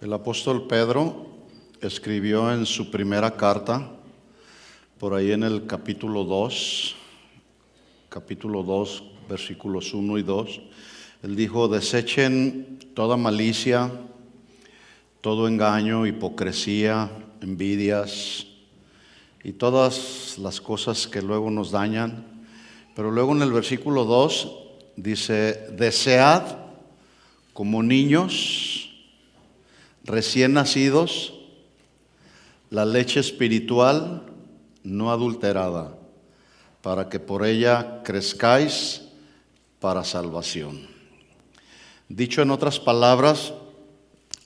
El apóstol Pedro escribió en su primera carta, por ahí en el capítulo 2, versículos 1 y 2, él dijo: desechen toda malicia, todo engaño, hipocresía, envidias y todas las cosas que luego nos dañan. Pero luego en el versículo 2 dice: desead como niños recién nacidos la leche espiritual no adulterada, para que por ella crezcáis para salvación. Dicho en otras palabras,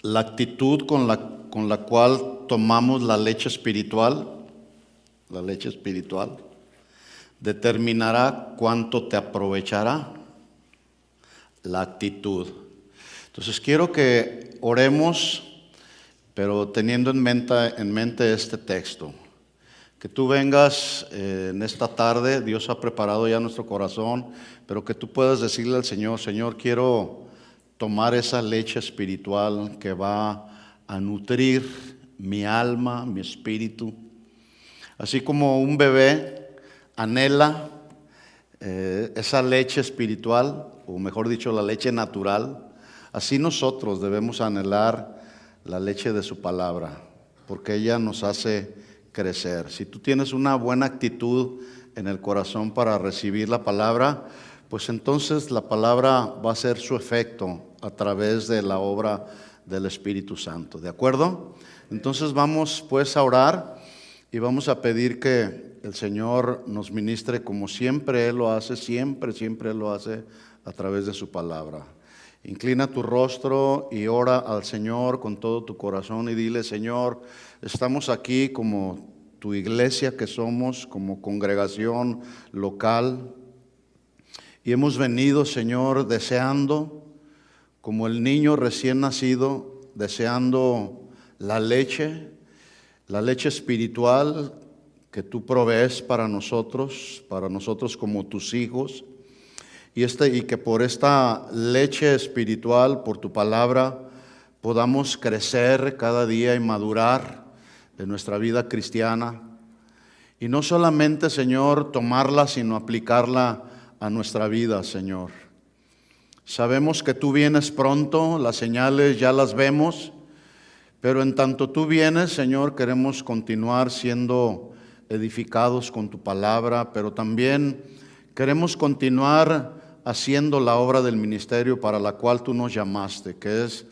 la actitud con la cual tomamos la leche espiritual determinará cuánto te aprovechará la actitud. Entonces quiero que oremos, pero teniendo en mente este texto. Que tú vengas en esta tarde, Dios ha preparado ya nuestro corazón, pero que tú puedas decirle al Señor: Señor, quiero tomar esa leche espiritual que va a nutrir mi alma, mi espíritu. Así como un bebé anhela esa leche espiritual, o mejor dicho, la leche natural, así nosotros debemos anhelar la leche de su palabra, porque ella nos hace crecer. Si tú tienes una buena actitud en el corazón para recibir la palabra, pues entonces la palabra va a hacer su efecto a través de la obra del Espíritu Santo. ¿De acuerdo? Entonces vamos pues a orar y vamos a pedir que el Señor nos ministre como siempre Él lo hace, siempre Él lo hace a través de su palabra. Inclina tu rostro y ora al Señor con todo tu corazón y dile: Señor, estamos aquí como tu iglesia que somos, como congregación local, y hemos venido, Señor, deseando, como el niño recién nacido, deseando la leche espiritual que tú provees para nosotros como tus hijos. Y que por esta leche espiritual, por tu palabra, podamos crecer cada día y madurar en nuestra vida cristiana. Y no solamente, Señor, tomarla, sino aplicarla a nuestra vida, Señor. Sabemos que tú vienes pronto, las señales ya las vemos, pero en tanto tú vienes, Señor, queremos continuar siendo edificados con tu palabra, pero también queremos continuar haciendo la obra del ministerio para la cual tú nos llamaste, que es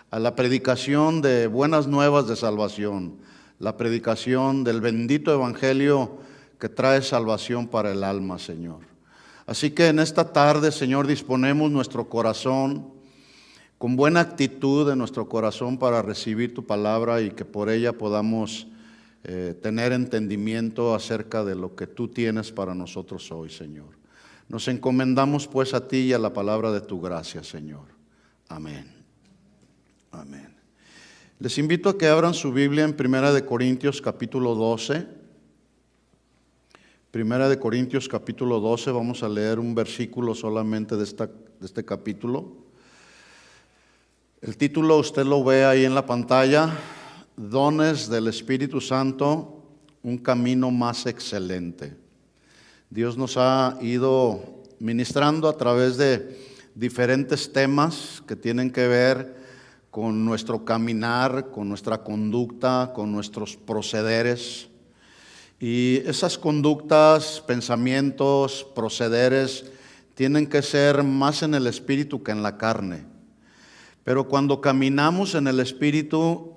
a la predicación de buenas nuevas de salvación, la predicación del bendito evangelio que trae salvación para el alma, Señor. Así que en esta tarde, Señor, disponemos nuestro corazón con buena actitud en nuestro corazón para recibir tu palabra y que por ella podamos tener entendimiento acerca de lo que tú tienes para nosotros hoy, Señor. Nos encomendamos pues a ti y a la palabra de tu gracia, Señor. Amén. Amén. Les invito a que abran su Biblia en 1 Corintios capítulo 12. 1 Corintios capítulo 12, vamos a leer un versículo solamente de este capítulo. El título usted lo ve ahí en la pantalla: Dones del Espíritu Santo, un camino más excelente. Dios nos ha ido ministrando a través de diferentes temas que tienen que ver con nuestro caminar, con nuestra conducta, con nuestros procederes. Y esas conductas, pensamientos, procederes tienen que ser más en el espíritu que en la carne. Pero cuando caminamos en el espíritu,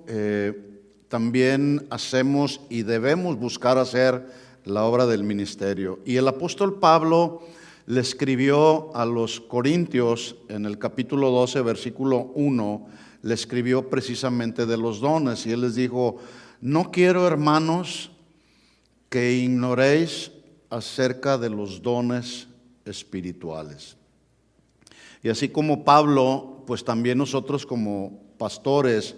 también hacemos y debemos buscar hacer la obra del ministerio. Y el apóstol Pablo le escribió a los Corintios en el capítulo 12, versículo 1, le escribió precisamente de los dones. Y él les dijo: no quiero, hermanos, que ignoréis acerca de los dones espirituales. Y así como Pablo, pues también nosotros como pastores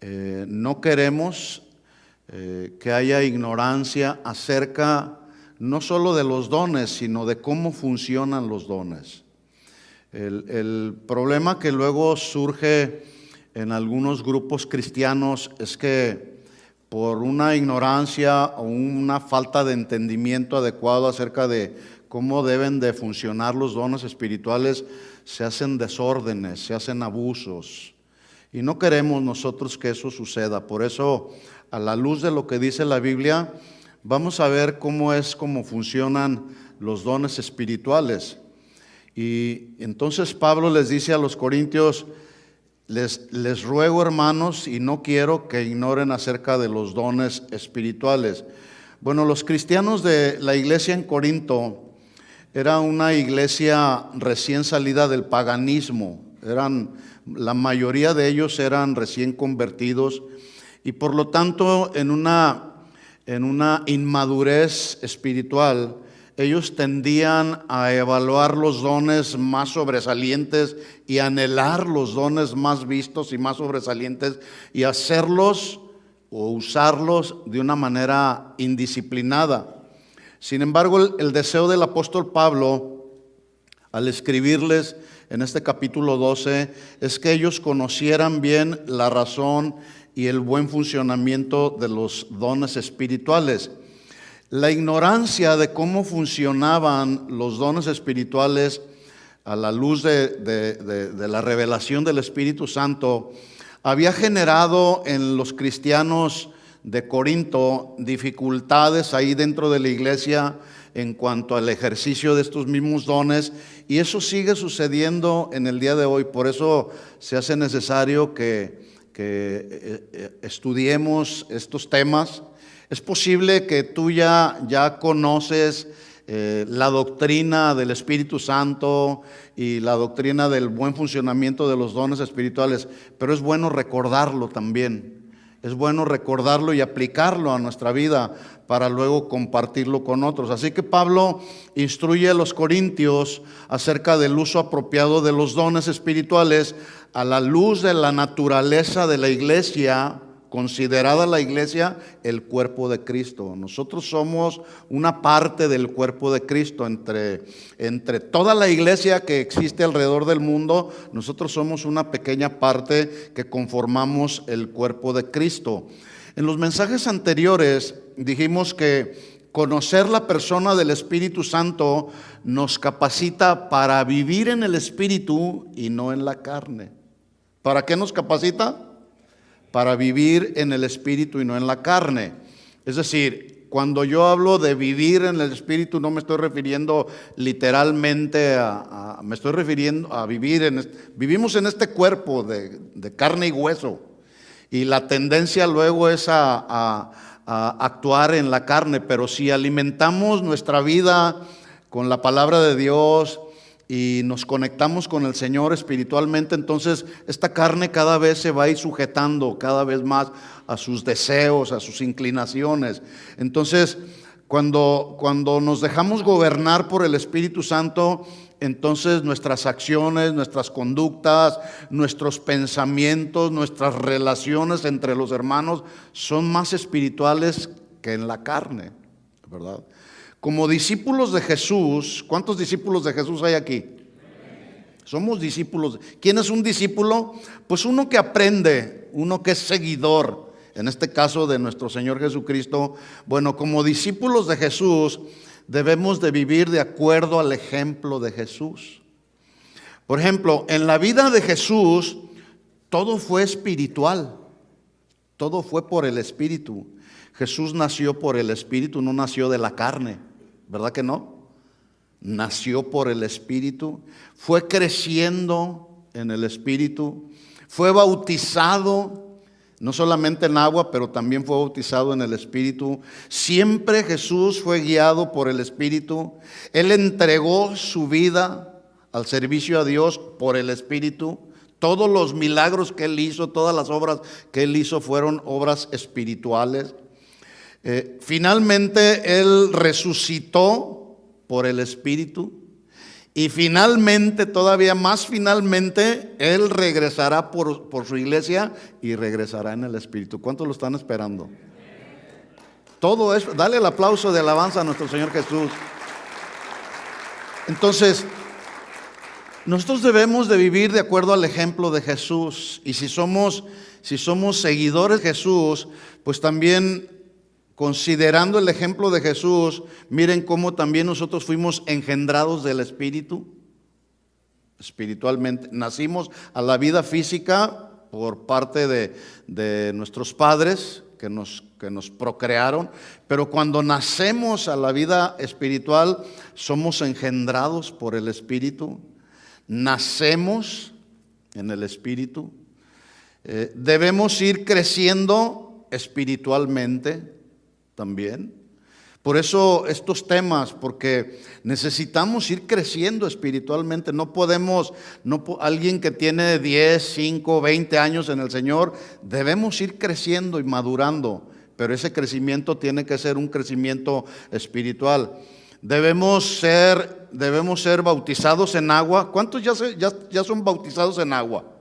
no queremos que haya ignorancia acerca no solo de los dones, sino de cómo funcionan los dones. El problema que luego surge en algunos grupos cristianos es que por una ignorancia o una falta de entendimiento adecuado acerca de cómo deben de funcionar los dones espirituales, se hacen desórdenes, se hacen abusos. Y no queremos nosotros que eso suceda. Por eso, a la luz de lo que dice la Biblia, vamos a ver cómo funcionan los dones espirituales. Y entonces Pablo les dice a los corintios: les ruego, hermanos, y no quiero que ignoren acerca de los dones espirituales. Bueno, los cristianos de la iglesia en Corinto era una iglesia recién salida del paganismo. La mayoría de ellos eran recién convertidos y por lo tanto en una inmadurez espiritual, ellos tendían a evaluar los dones más sobresalientes y anhelar los dones más vistos y más sobresalientes y hacerlos o usarlos de una manera indisciplinada. Sin embargo, el deseo del apóstol Pablo, al escribirles en este capítulo 12, es que ellos conocieran bien la razón y el buen funcionamiento de los dones espirituales. La ignorancia de cómo funcionaban los dones espirituales a la luz de la revelación del Espíritu Santo había generado en los cristianos de Corinto dificultades ahí dentro de la iglesia en cuanto al ejercicio de estos mismos dones, y eso sigue sucediendo en el día de hoy. Por eso se hace necesario que estudiemos estos temas. Es posible que tú ya conoces la doctrina del Espíritu Santo y la doctrina del buen funcionamiento de los dones espirituales, pero es bueno recordarlo también. Es bueno recordarlo y aplicarlo a nuestra vida para luego compartirlo con otros. Así que Pablo instruye a los corintios acerca del uso apropiado de los dones espirituales a la luz de la naturaleza de la iglesia, considerada la iglesia el cuerpo de Cristo. Nosotros somos una parte del cuerpo de Cristo. Entre toda la iglesia que existe alrededor del mundo, nosotros somos una pequeña parte que conformamos el cuerpo de Cristo. En los mensajes anteriores dijimos que conocer la persona del Espíritu Santo nos capacita para vivir en el Espíritu y no en la carne. ¿Para qué nos capacita? Para vivir en el Espíritu y no en la carne. Es decir, cuando yo hablo de vivir en el Espíritu, no me estoy refiriendo literalmente me estoy refiriendo a vivimos en este cuerpo de carne y hueso, y la tendencia luego es a actuar en la carne. Pero si alimentamos nuestra vida con la palabra de Dios y nos conectamos con el Señor espiritualmente, entonces esta carne cada vez se va a ir sujetando cada vez más a sus deseos, a sus inclinaciones. Entonces, cuando nos dejamos gobernar por el Espíritu Santo, entonces nuestras acciones, nuestras conductas, nuestros pensamientos, nuestras relaciones entre los hermanos son más espirituales que en la carne, ¿verdad? Como discípulos de Jesús, ¿cuántos discípulos de Jesús hay aquí? Somos discípulos. ¿Quién es un discípulo? Pues uno que aprende, uno que es seguidor, en este caso de nuestro Señor Jesucristo. Bueno, como discípulos de Jesús debemos de vivir de acuerdo al ejemplo de Jesús. Por ejemplo, en la vida de Jesús todo fue espiritual, todo fue por el Espíritu. Jesús nació por el Espíritu, no nació de la carne. ¿Verdad que no? Nació por el Espíritu, fue creciendo en el Espíritu, fue bautizado, no solamente en agua, pero también fue bautizado en el Espíritu. Siempre Jesús fue guiado por el Espíritu. Él entregó su vida al servicio a Dios por el Espíritu. Todos los milagros que Él hizo, todas las obras que Él hizo fueron obras espirituales. Finalmente Él resucitó por el Espíritu, y finalmente, todavía más finalmente, Él regresará por su iglesia y regresará en el Espíritu. ¿Cuántos lo están esperando? Todo eso, dale el aplauso de alabanza a nuestro Señor Jesús. Entonces, Nosotros debemos de vivir de acuerdo al ejemplo de Jesús. Y si somos seguidores de Jesús, pues también considerando el ejemplo de Jesús, miren cómo también nosotros fuimos engendrados del Espíritu, espiritualmente. Nacimos a la vida física por parte de nuestros padres que nos procrearon, pero cuando nacemos a la vida espiritual, somos engendrados por el Espíritu, nacemos en el Espíritu. Debemos ir creciendo espiritualmente también. Por eso estos temas, porque necesitamos ir creciendo espiritualmente. No podemos, alguien que tiene 10, 5, 20 años en el Señor, debemos ir creciendo y madurando, pero ese crecimiento tiene que ser un crecimiento espiritual. Debemos ser bautizados en agua. ¿Cuántos ya son bautizados en agua?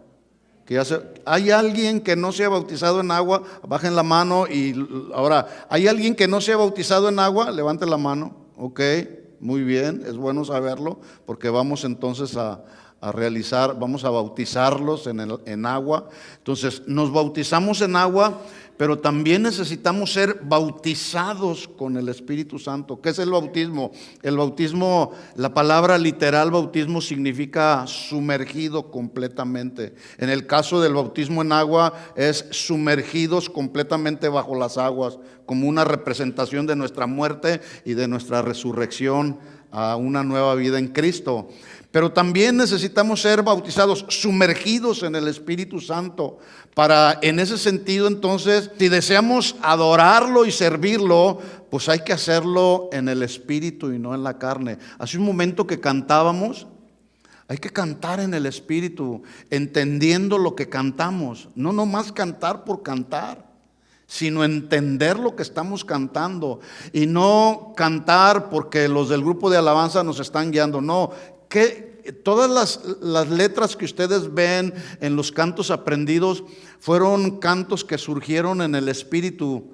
¿Hay alguien que no se ha bautizado en agua? Bajen la mano. Y ahora, ¿hay alguien que no se ha bautizado en agua? Levante la mano. Ok, muy bien, es bueno saberlo, porque vamos entonces a vamos a bautizarlos en agua. Entonces, nos bautizamos en agua, pero también necesitamos ser bautizados con el Espíritu Santo. ¿Qué es el bautismo? El bautismo, la palabra literal bautismo significa sumergido completamente. En el caso del bautismo en agua es sumergidos completamente bajo las aguas, como una representación de nuestra muerte y de nuestra resurrección a una nueva vida en Cristo. Pero también necesitamos ser bautizados, sumergidos en el Espíritu Santo, para en ese sentido entonces, si deseamos adorarlo y servirlo, pues hay que hacerlo en el Espíritu y no en la carne. Hace un momento que cantábamos, hay que cantar en el Espíritu, entendiendo lo que cantamos, no nomás cantar por cantar, sino entender lo que estamos cantando y no cantar porque los del grupo de alabanza nos están guiando. No, que todas las letras que ustedes ven en los cantos aprendidos fueron cantos que surgieron en el Espíritu,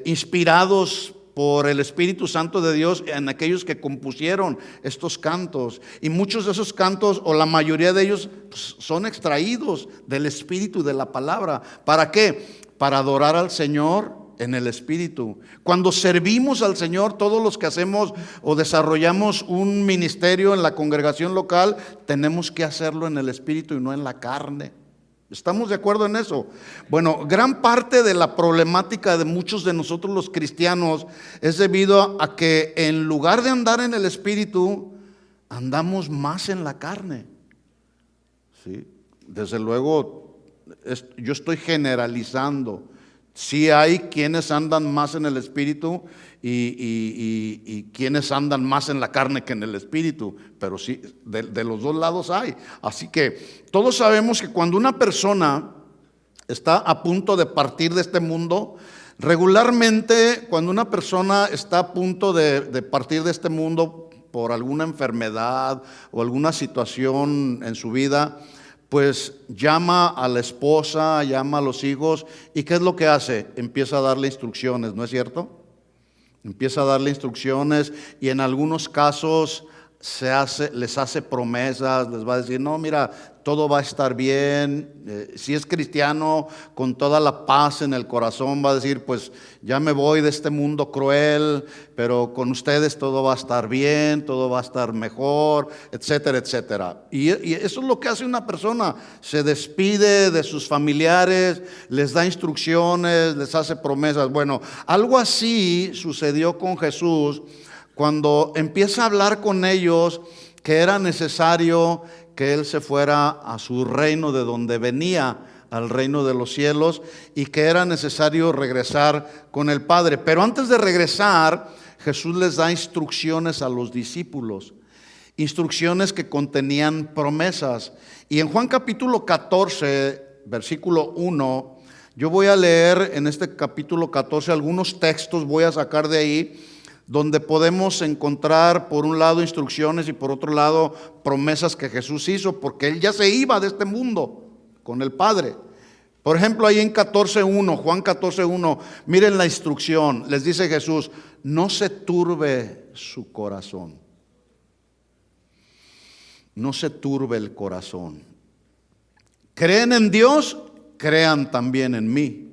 inspirados por el Espíritu Santo de Dios en aquellos que compusieron estos cantos. Y muchos de esos cantos, o la mayoría de ellos, pues, son extraídos del Espíritu, de la palabra. ¿Para qué? Para adorar al Señor en el Espíritu. Cuando servimos al Señor, todos los que hacemos o desarrollamos un ministerio en la congregación local, tenemos que hacerlo en el Espíritu y no en la carne. ¿Estamos de acuerdo en eso? Bueno, gran parte de la problemática de muchos de nosotros los cristianos es debido a que en lugar de andar en el Espíritu, andamos más en la carne. ¿Sí? Desde luego, yo estoy generalizando. Sí hay quienes andan más en el Espíritu y quienes andan más en la carne que en el Espíritu, pero sí, de los dos lados hay. Así que todos sabemos que cuando una persona está a punto de partir de este mundo, regularmente cuando una persona está a punto de partir de este mundo por alguna enfermedad o alguna situación en su vida, pues llama a la esposa, llama a los hijos, ¿y qué es lo que hace? Empieza a darle instrucciones, ¿no es cierto? Empieza a darle instrucciones y en algunos casos les hace promesas, les va a decir, no, mira, todo va a estar bien. Si es cristiano, con toda la paz en el corazón va a decir, pues ya me voy de este mundo cruel, pero con ustedes todo va a estar bien, todo va a estar mejor, etcétera, etcétera. Y eso es lo que hace una persona, se despide de sus familiares, les da instrucciones, les hace promesas. Bueno, algo así sucedió con Jesús cuando empieza a hablar con ellos que era necesario que Él se fuera a su reino de donde venía, al reino de los cielos, y que era necesario regresar con el Padre. Pero antes de regresar, Jesús les da instrucciones a los discípulos, instrucciones que contenían promesas. Y en Juan capítulo 14, versículo 1, yo voy a leer en este capítulo 14 algunos textos, voy a sacar de ahí, donde podemos encontrar por un lado instrucciones y por otro lado promesas que Jesús hizo, porque Él ya se iba de este mundo con el Padre. Por ejemplo, ahí en 14:1, Juan 14:1, miren la instrucción, les dice Jesús, no se turbe su corazón. no se turbe el corazón. Creen en Dios, crean también en mí.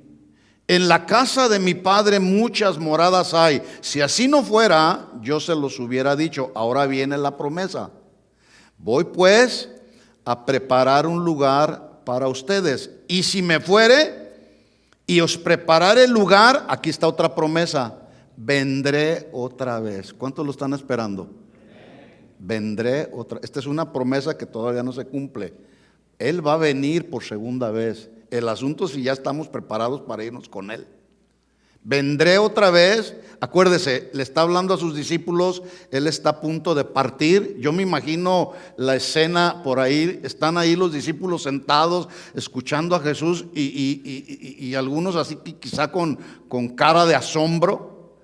En la casa de mi Padre muchas moradas hay. Si así no fuera, yo se los hubiera dicho. Ahora viene la promesa. Voy pues a preparar un lugar para ustedes. Y si me fuere y os prepararé el lugar, aquí está otra promesa. Vendré otra vez. ¿Cuántos lo están esperando? Vendré otra. Esta es una promesa que todavía no se cumple. Él va a venir por segunda vez. El asunto es si ya estamos preparados para irnos con Él. Vendré otra vez. Acuérdese, le está hablando a sus discípulos. Él está a punto de partir. Yo me imagino la escena por ahí. Están ahí los discípulos sentados escuchando a Jesús y algunos así quizá con cara de asombro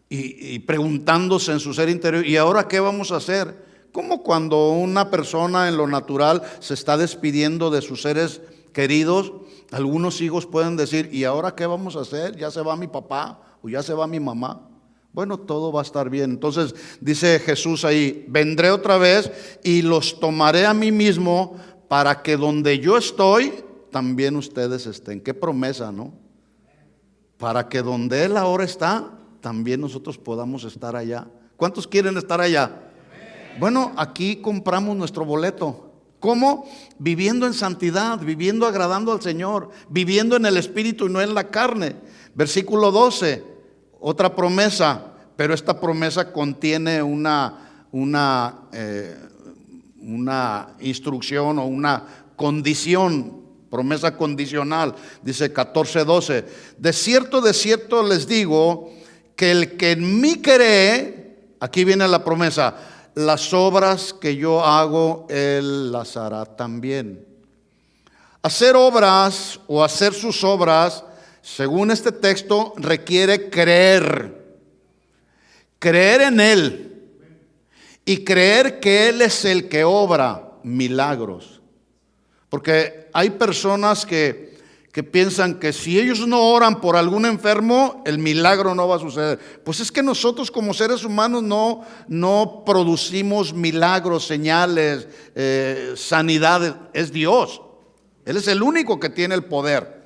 y preguntándose en su ser interior: ¿y ahora qué vamos a hacer? Como cuando una persona en lo natural se está despidiendo de sus seres queridos, algunos hijos pueden decir: ¿y ahora qué vamos a hacer? ¿Ya se va mi papá o ya se va mi mamá? Bueno, todo va a estar bien. Entonces dice Jesús ahí: vendré otra vez y los tomaré a mí mismo, para que donde yo estoy, también ustedes estén. Qué promesa, ¿no? Para que donde Él ahora está, también nosotros podamos estar allá. ¿Cuántos quieren estar allá? Bueno, aquí compramos nuestro boleto. ¿Cómo? Viviendo en santidad, viviendo agradando al Señor, viviendo en el Espíritu y no en la carne. Versículo 12, otra promesa, pero esta promesa contiene una instrucción o una condición, promesa condicional. Dice 14:12, de cierto les digo, que el que en mí cree, aquí viene la promesa, las obras que yo hago, Él las hará también. Hacer obras o hacer sus obras, según este texto, requiere creer. Creer en Él y creer que Él es el que obra milagros. Porque hay personas que piensan que si ellos no oran por algún enfermo, el milagro no va a suceder. Pues es que nosotros como seres humanos no producimos milagros, señales, sanidades. Es Dios. Él es el único que tiene el poder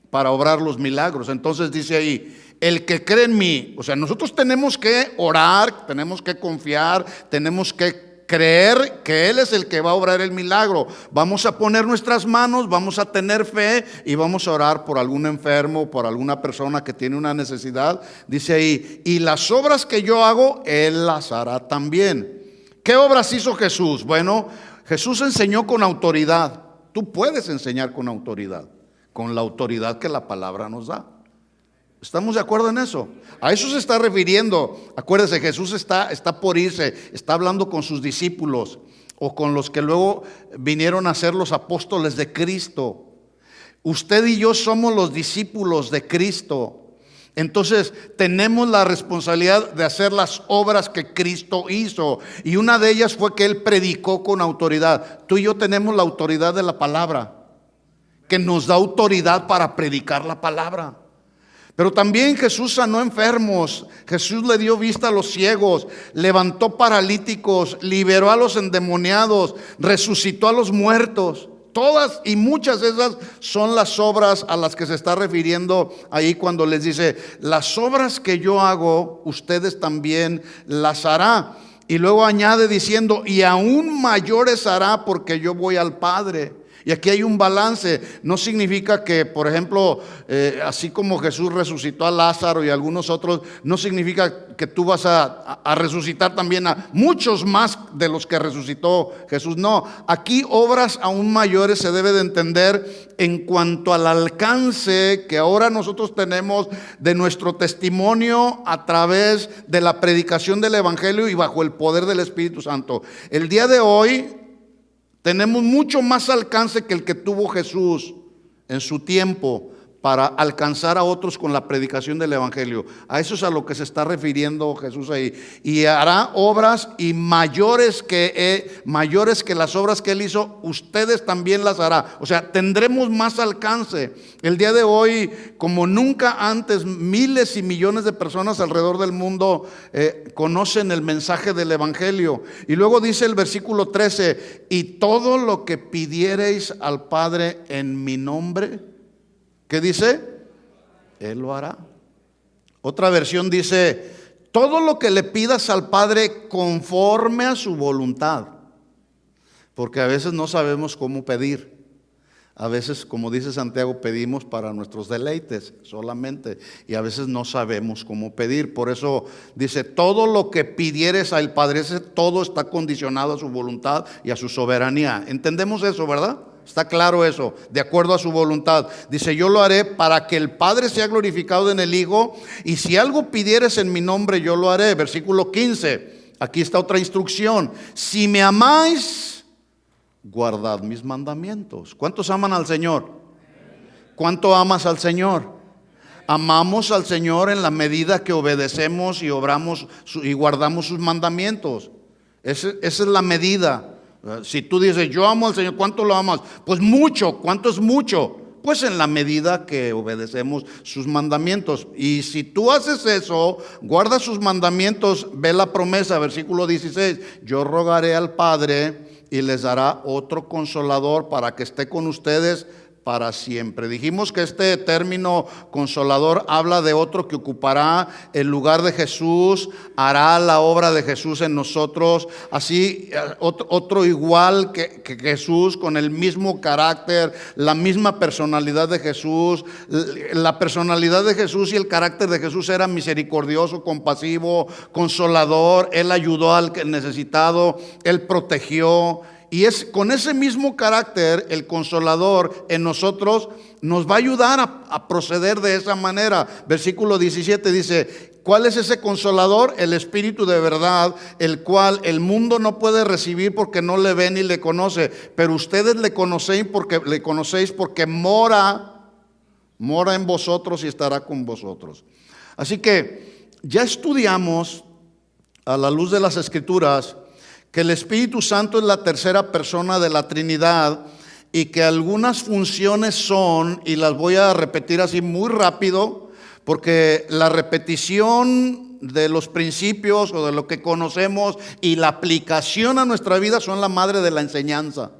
para obrar los milagros. Entonces dice ahí: el que cree en mí. O sea, nosotros tenemos que orar, tenemos que confiar, tenemos que creer que Él es el que va a obrar el milagro. Vamos a poner nuestras manos, vamos a tener fe y vamos a orar por algún enfermo, por alguna persona que tiene una necesidad. Dice ahí: y las obras que yo hago, Él las hará también. ¿Qué obras hizo Jesús? Bueno, Jesús enseñó con autoridad. Tú puedes enseñar con autoridad, con la autoridad que la palabra nos da. ¿Estamos de acuerdo en eso? A eso se está refiriendo. Acuérdese, Jesús está por irse, está hablando con sus discípulos o con los que luego vinieron a ser los apóstoles de Cristo. Usted y yo somos los discípulos de Cristo. Entonces tenemos la responsabilidad de hacer las obras que Cristo hizo. Y una de ellas fue que Él predicó con autoridad. Tú y yo tenemos la autoridad de la palabra, que nos da autoridad para predicar la palabra. Pero también Jesús sanó enfermos, Jesús le dio vista a los ciegos, levantó paralíticos, liberó a los endemoniados, resucitó a los muertos. Todas y muchas de esas son las obras a las que se está refiriendo ahí cuando les dice: las obras que yo hago, ustedes también las hará. Y luego añade diciendo: y aún mayores hará, porque yo voy al Padre. Y aquí hay un balance. No significa que, por ejemplo, así como Jesús resucitó a Lázaro y algunos otros, no significa que tú vas a resucitar también a muchos más de los que resucitó Jesús. No, aquí obras aún mayores se debe de entender en cuanto al alcance que ahora nosotros tenemos de nuestro testimonio a través de la predicación del Evangelio y bajo el poder del Espíritu Santo. El día de hoy tenemos mucho más alcance que el que tuvo Jesús en su tiempo para alcanzar a otros con la predicación del evangelio. A eso es a lo que se está refiriendo Jesús ahí. Y hará obras y mayores que las obras que él hizo, ustedes también las hará. O sea, tendremos más alcance. El día de hoy, como nunca antes, miles y millones de personas alrededor del mundo conocen el mensaje del evangelio. Y luego dice el versículo 13: y todo lo que pidiereis al Padre en mi nombre, ¿qué dice? Él lo hará. Otra versión dice: todo lo que le pidas al Padre conforme a su voluntad. Porque a veces no sabemos cómo pedir. A veces, como dice Santiago, pedimos para nuestros deleites solamente. Y a veces no sabemos cómo pedir. Por eso dice: todo lo que pidieres al Padre, ese todo está condicionado a su voluntad y a su soberanía. ¿Entendemos eso, verdad? Está claro eso, de acuerdo a su voluntad. Dice: yo lo haré para que el Padre sea glorificado en el Hijo, y si algo pidieres en mi nombre, yo lo haré. Versículo 15, aquí está otra instrucción: si me amáis, guardad mis mandamientos. ¿Cuántos aman al Señor? ¿Cuánto amas al Señor? Amamos al Señor en la medida que obedecemos y obramos y guardamos sus mandamientos. Esa es la medida. Si tú dices: yo amo al Señor, ¿cuánto lo amas? Pues mucho. ¿Cuánto es mucho? Pues en la medida que obedecemos sus mandamientos. Y si tú haces eso, guardas sus mandamientos, ve la promesa, versículo 16: yo rogaré al Padre y les dará otro consolador para que esté con ustedes para siempre. Dijimos que este término consolador habla de otro que ocupará el lugar de Jesús, hará la obra de Jesús en nosotros, así otro igual que Jesús, con el mismo carácter, la misma personalidad de Jesús. La personalidad de Jesús y el carácter de Jesús era misericordioso, compasivo, consolador. Él ayudó al necesitado, él protegió. Y es con ese mismo carácter, el consolador en nosotros nos va a ayudar a proceder de esa manera. Versículo 17 dice: ¿cuál es ese consolador? El Espíritu de verdad, el cual el mundo no puede recibir porque no le ve ni le conoce, pero ustedes le conocéis porque mora en vosotros y estará con vosotros. Así que ya estudiamos a la luz de las Escrituras que el Espíritu Santo es la tercera persona de la Trinidad, y que algunas funciones son, y las voy a repetir así muy rápido, porque la repetición de los principios o de lo que conocemos y la aplicación a nuestra vida son la madre de la enseñanza.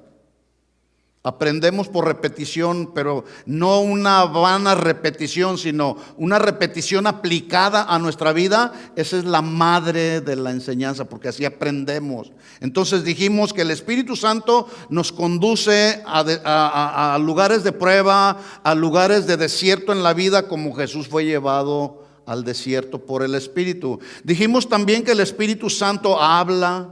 Aprendemos por repetición, pero no una vana repetición, sino una repetición aplicada a nuestra vida. Esa es la madre de la enseñanza, porque así aprendemos. Entonces dijimos que el Espíritu Santo nos conduce a lugares de prueba, a lugares de desierto en la vida, como Jesús fue llevado al desierto por el Espíritu. Dijimos también que el Espíritu Santo habla.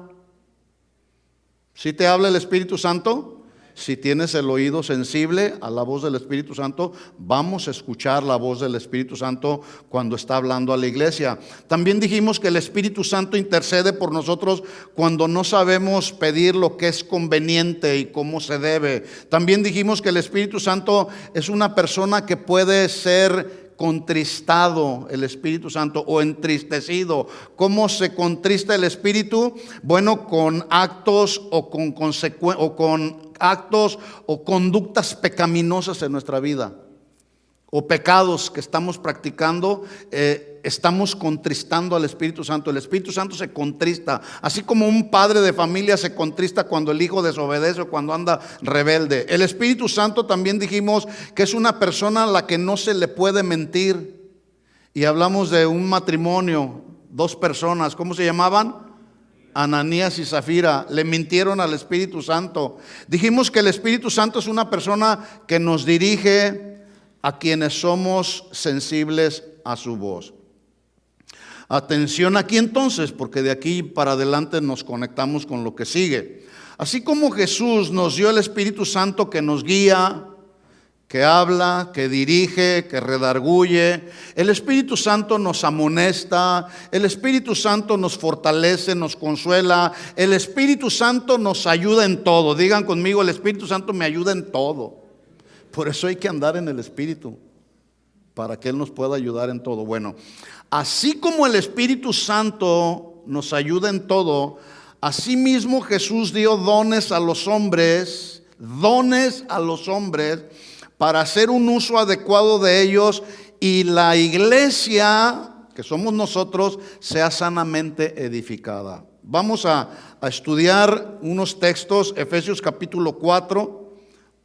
¿Sí te habla el Espíritu Santo? Si tienes el oído sensible a la voz del Espíritu Santo, vamos a escuchar la voz del Espíritu Santo cuando está hablando a la iglesia. También dijimos que el Espíritu Santo intercede por nosotros cuando no sabemos pedir lo que es conveniente y cómo se debe. También dijimos que el Espíritu Santo es una persona que puede ser contristado, el Espíritu Santo, o entristecido. ¿Cómo se contrista el Espíritu? Bueno, con actos o con actos o conductas pecaminosas en nuestra vida, o pecados que estamos practicando, estamos contristando al Espíritu Santo. El Espíritu Santo se contrista, así como un padre de familia se contrista cuando el hijo desobedece o cuando anda rebelde. El Espíritu Santo también dijimos que es una persona a la que no se le puede mentir. Y hablamos de un matrimonio, dos personas, ¿cómo se llamaban? Ananías y Zafira, le mintieron al Espíritu Santo. Dijimos que el Espíritu Santo es una persona que nos dirige a quienes somos sensibles a su voz. Atención aquí entonces, porque de aquí para adelante nos conectamos con lo que sigue. Así como Jesús nos dio el Espíritu Santo que nos guía, que habla, que dirige, que redarguye, el Espíritu Santo nos amonesta, el Espíritu Santo nos fortalece, nos consuela, el Espíritu Santo nos ayuda en todo. Digan conmigo: el Espíritu Santo me ayuda en todo. Por eso hay que andar en el Espíritu. para que Él nos pueda ayudar en todo. Bueno, así como el Espíritu Santo nos ayuda en todo, asimismo Jesús dio dones a los hombres para hacer un uso adecuado de ellos y la iglesia, que somos nosotros, sea sanamente edificada. Vamos a estudiar unos textos, Efesios capítulo 4,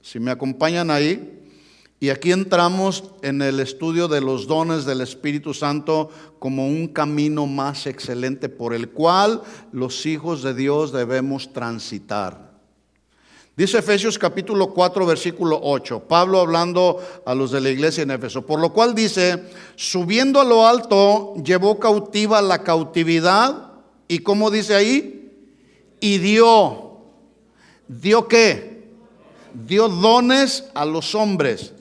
si me acompañan ahí. Y aquí entramos en el estudio de los dones del Espíritu Santo como un camino más excelente por el cual los hijos de Dios debemos transitar. Dice Efesios capítulo 4 versículo 8, Pablo hablando a los de la iglesia en Éfeso, por lo cual dice, subiendo a lo alto, llevó cautiva la cautividad, y ¿cómo dice ahí? Y dio ¿qué? Dio dones a los hombres.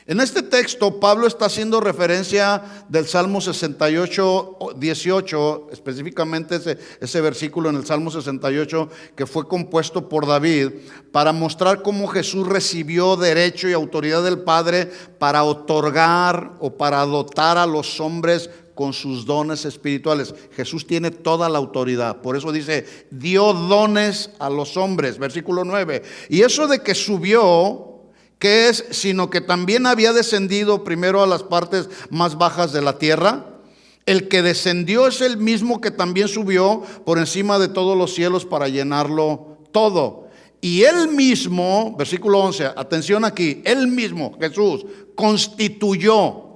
En este texto Pablo está haciendo referencia del Salmo 68, 18, específicamente ese versículo en el Salmo 68 que fue compuesto por David para mostrar cómo Jesús recibió derecho y autoridad del Padre para otorgar o para dotar a los hombres con sus dones espirituales. Jesús tiene toda la autoridad, por eso dice, dio dones a los hombres, versículo 9. Y eso de que subió, ¿qué es? Sino que también había descendido primero a las partes más bajas de la tierra. El que descendió es el mismo que también subió por encima de todos los cielos para llenarlo todo. Y él mismo, versículo 11, atención aquí, él mismo, Jesús, constituyó.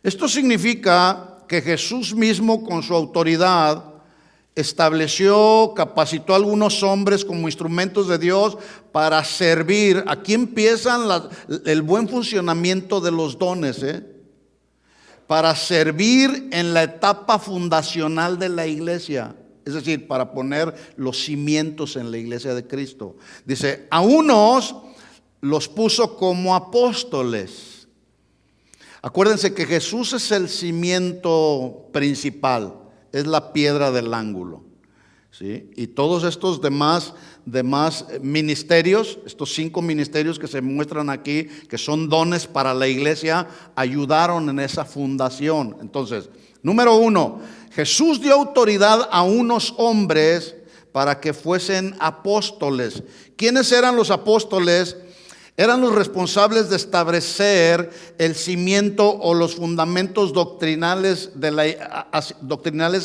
Esto significa que Jesús mismo con su autoridad estableció, capacitó a algunos hombres como instrumentos de Dios para servir. Aquí empiezan el buen funcionamiento de los dones, para servir en la etapa fundacional de la iglesia, es decir, para poner los cimientos en la iglesia de Cristo. Dice, a unos los puso como apóstoles. Acuérdense que Jesús es el cimiento principal, es la piedra del ángulo, ¿sí? Y todos estos demás ministerios, estos 5 ministerios que se muestran aquí, que son dones para la iglesia, ayudaron en esa fundación. Entonces, número 1, Jesús dio autoridad a unos hombres para que fuesen apóstoles. ¿Quiénes eran los apóstoles? Eran los responsables de establecer el cimiento o los fundamentos doctrinales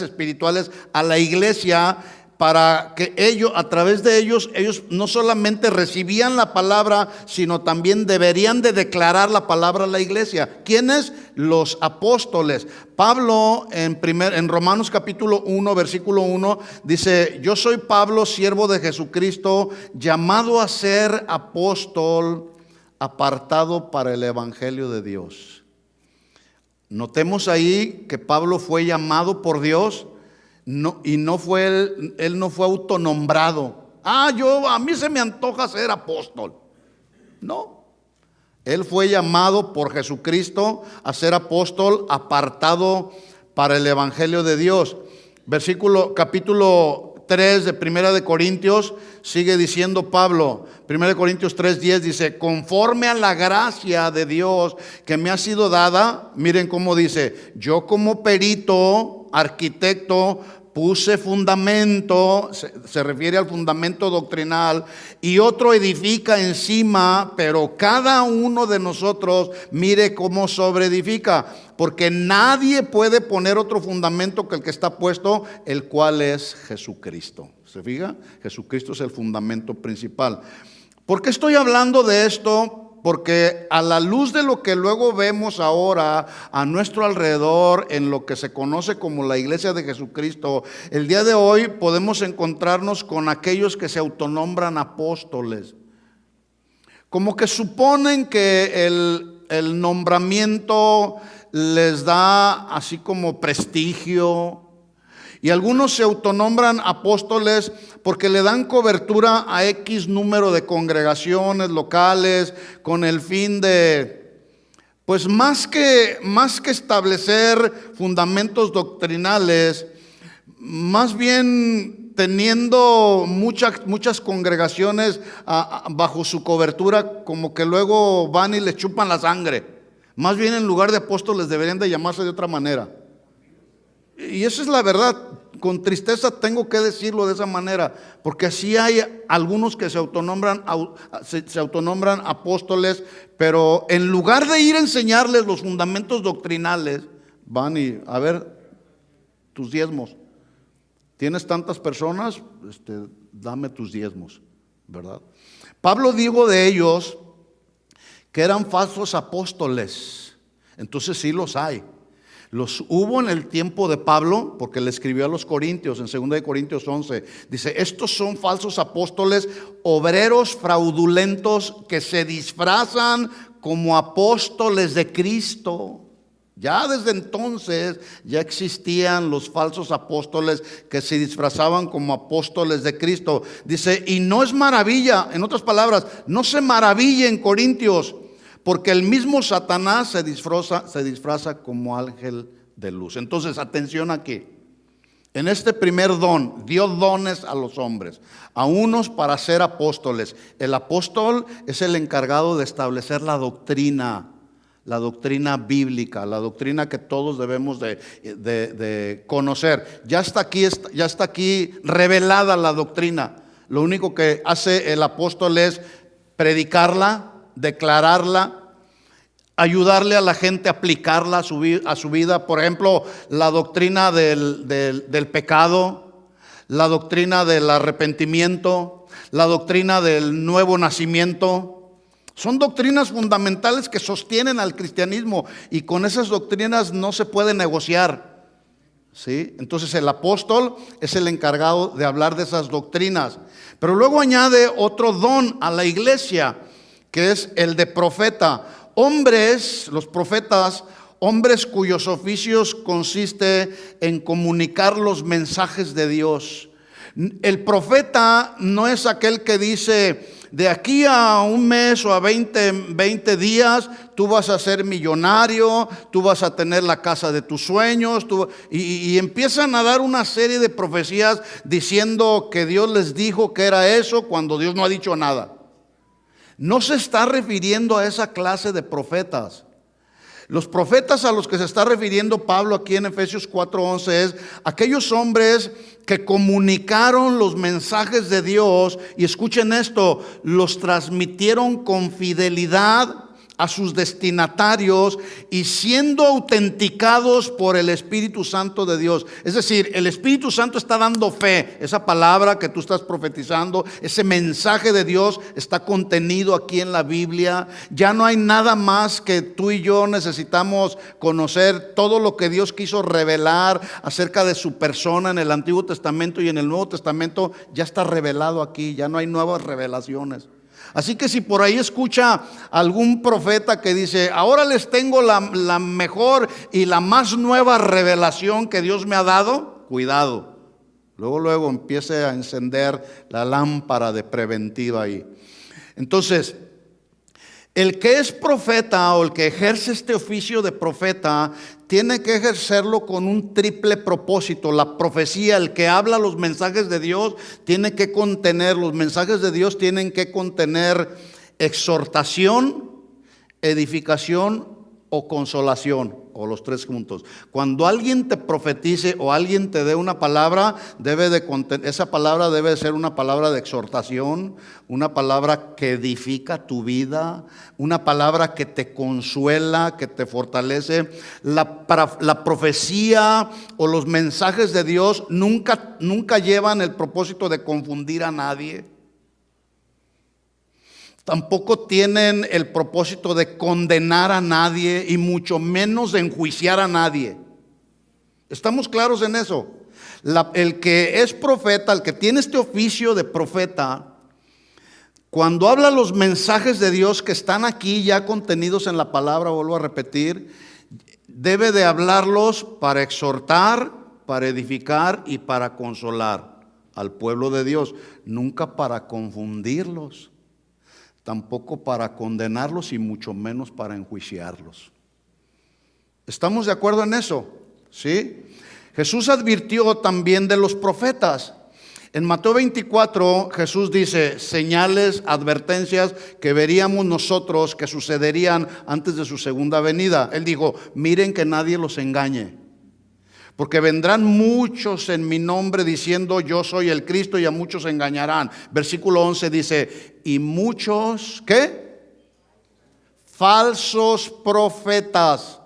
espirituales a la iglesia, para que ellos, a través de ellos no solamente recibían la palabra, sino también deberían de declarar la palabra a la iglesia. ¿Quiénes? Los apóstoles. Pablo en Romanos capítulo 1 versículo 1 dice, yo soy Pablo, siervo de Jesucristo, llamado a ser apóstol, apartado para el evangelio de Dios. Notemos ahí que Pablo fue llamado por Dios. Él no fue autonombrado. A mí se me antoja ser apóstol. No, él fue llamado por Jesucristo a ser apóstol, apartado para el evangelio de Dios. Capítulo 3 de Primera de Corintios, sigue diciendo Pablo, 1 Corintios 3:10 dice, conforme a la gracia de Dios que me ha sido dada, miren cómo dice, yo como perito, arquitecto, puse fundamento, se refiere al fundamento doctrinal, y otro edifica encima, pero cada uno de nosotros mire cómo sobreedifica, porque nadie puede poner otro fundamento que el que está puesto, el cual es Jesucristo. ¿Se fija? Jesucristo es el fundamento principal. ¿Por qué estoy hablando de esto? Porque a la luz de lo que luego vemos ahora a nuestro alrededor, en lo que se conoce como la iglesia de Jesucristo, el día de hoy podemos encontrarnos con aquellos que se autonombran apóstoles. Como que suponen que el nombramiento les da así como prestigio. Y algunos se autonombran apóstoles porque le dan cobertura a X número de congregaciones locales con el fin de, pues más que establecer fundamentos doctrinales, más bien teniendo muchas congregaciones bajo su cobertura, como que luego van y les chupan la sangre. Más bien, en lugar de apóstoles deberían de llamarse de otra manera. Y esa es la verdad. Con tristeza tengo que decirlo de esa manera, porque así hay algunos que se autonombran apóstoles, pero en lugar de ir a enseñarles los fundamentos doctrinales, van y, a ver, tus diezmos. Tienes tantas personas, dame tus diezmos, ¿verdad? Pablo dijo de ellos que eran falsos apóstoles. Entonces sí los hay. Los hubo en el tiempo de Pablo, porque le escribió a los Corintios en 2 de Corintios 11. Dice, estos son falsos apóstoles, obreros fraudulentos que se disfrazan como apóstoles de Cristo. Ya desde entonces ya existían los falsos apóstoles que se disfrazaban como apóstoles de Cristo. Dice, y no es maravilla, en otras palabras, no se maravillen, Corintios, porque el mismo Satanás se disfraza como ángel de luz. Entonces, atención aquí. En este primer don, dio dones a los hombres, a unos para ser apóstoles. El apóstol es el encargado de establecer la doctrina bíblica, la doctrina que todos debemos de conocer. Ya está aquí revelada la doctrina. Lo único que hace el apóstol es predicarla, declararla, ayudarle a la gente a aplicarla a su vida. Por ejemplo, la doctrina del pecado, la doctrina del arrepentimiento, la doctrina del nuevo nacimiento. Son doctrinas fundamentales que sostienen al cristianismo, y con esas doctrinas no se puede negociar, ¿sí? Entonces el apóstol es el encargado de hablar de esas doctrinas. Pero luego añade otro don a la iglesia, que es el de profeta. Los profetas, hombres cuyos oficios consiste en comunicar los mensajes de Dios. El profeta no es aquel que dice, de aquí a un mes o a 20 días, tú vas a ser millonario, tú vas a tener la casa de tus sueños, y empiezan a dar una serie de profecías diciendo que Dios les dijo que era eso cuando Dios no ha dicho nada. No se está refiriendo a esa clase de profetas. Los profetas a los que se está refiriendo Pablo aquí en Efesios 4:11 es aquellos hombres que comunicaron los mensajes de Dios, y escuchen esto, los transmitieron con fidelidad a sus destinatarios y siendo autenticados por el Espíritu Santo de Dios. Es decir, el Espíritu Santo está dando fe. Esa palabra que tú estás profetizando, ese mensaje de Dios está contenido aquí en la Biblia. Ya no hay nada más que tú y yo necesitamos conocer. Todo lo que Dios quiso revelar acerca de su persona en el Antiguo Testamento y en el Nuevo Testamento ya está revelado aquí. Ya no hay nuevas revelaciones. Así que si por ahí escucha algún profeta que dice, ahora les tengo la mejor y la más nueva revelación que Dios me ha dado, cuidado. Luego empiece a encender la lámpara de preventiva ahí. Entonces, el que es profeta o el que ejerce este oficio de profeta tiene que ejercerlo con un triple propósito. La profecía, el que habla los mensajes de Dios, los mensajes de Dios tienen que contener exhortación, edificación o consolación, o los tres juntos. Cuando alguien te profetice o alguien te dé una palabra, esa palabra debe ser una palabra de exhortación, una palabra que edifica tu vida, una palabra que te consuela, que te fortalece. La profecía o los mensajes de Dios nunca llevan el propósito de confundir a nadie. Tampoco tienen el propósito de condenar a nadie y mucho menos de enjuiciar a nadie. ¿Estamos claros en eso? El que es profeta, el que tiene este oficio de profeta, cuando habla los mensajes de Dios que están aquí ya contenidos en la palabra, vuelvo a repetir, debe de hablarlos para exhortar, para edificar y para consolar al pueblo de Dios, nunca para confundirlos. Tampoco para condenarlos y mucho menos para enjuiciarlos. ¿Estamos de acuerdo en eso? ¿Sí? Jesús advirtió también de los profetas. En Mateo 24 Jesús dice señales, advertencias que veríamos nosotros que sucederían antes de su segunda venida. Él dijo, miren que nadie los engañe, porque vendrán muchos en mi nombre diciendo yo soy el Cristo, y a muchos engañarán. Versículo 11 dice, y muchos, ¿qué? Falsos profetas.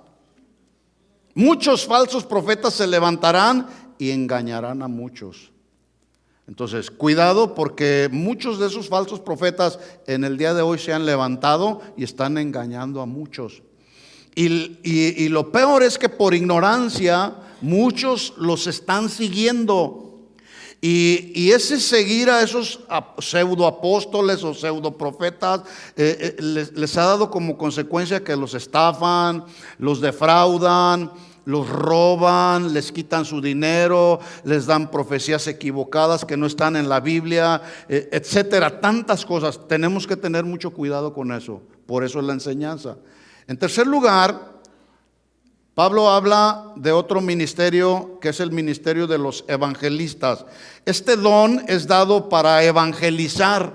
Muchos falsos profetas se levantarán y engañarán a muchos. Entonces, cuidado, porque muchos de esos falsos profetas en el día de hoy se han levantado y están engañando a muchos. Y lo peor es que por ignorancia muchos los están siguiendo. Y ese seguir a esos pseudoapóstoles o pseudoprofetas les ha dado como consecuencia que los estafan, los defraudan, los roban, les quitan su dinero, les dan profecías equivocadas que no están en la Biblia, etcétera, tantas cosas. Tenemos que tener mucho cuidado con eso. Por eso es la enseñanza. En tercer lugar, Pablo habla de otro ministerio que es el ministerio de los evangelistas. Este don es dado para evangelizar,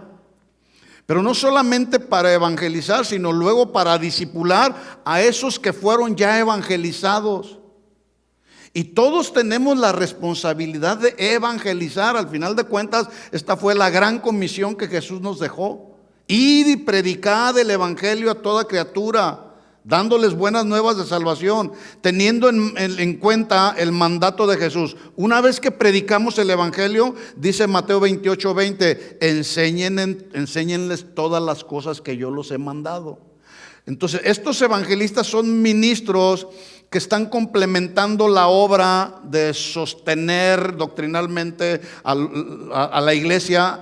pero no solamente para evangelizar, sino luego para discipular a esos que fueron ya evangelizados. Y todos tenemos la responsabilidad de evangelizar. Al final de cuentas, esta fue la gran comisión que Jesús nos dejó. Id y predicad el evangelio a toda criatura, dándoles buenas nuevas de salvación, teniendo en cuenta el mandato de Jesús. Una vez que predicamos el evangelio, dice Mateo 28:20, enséñenles todas las cosas que yo los he mandado. Entonces, estos evangelistas son ministros que están complementando la obra de sostener doctrinalmente a la iglesia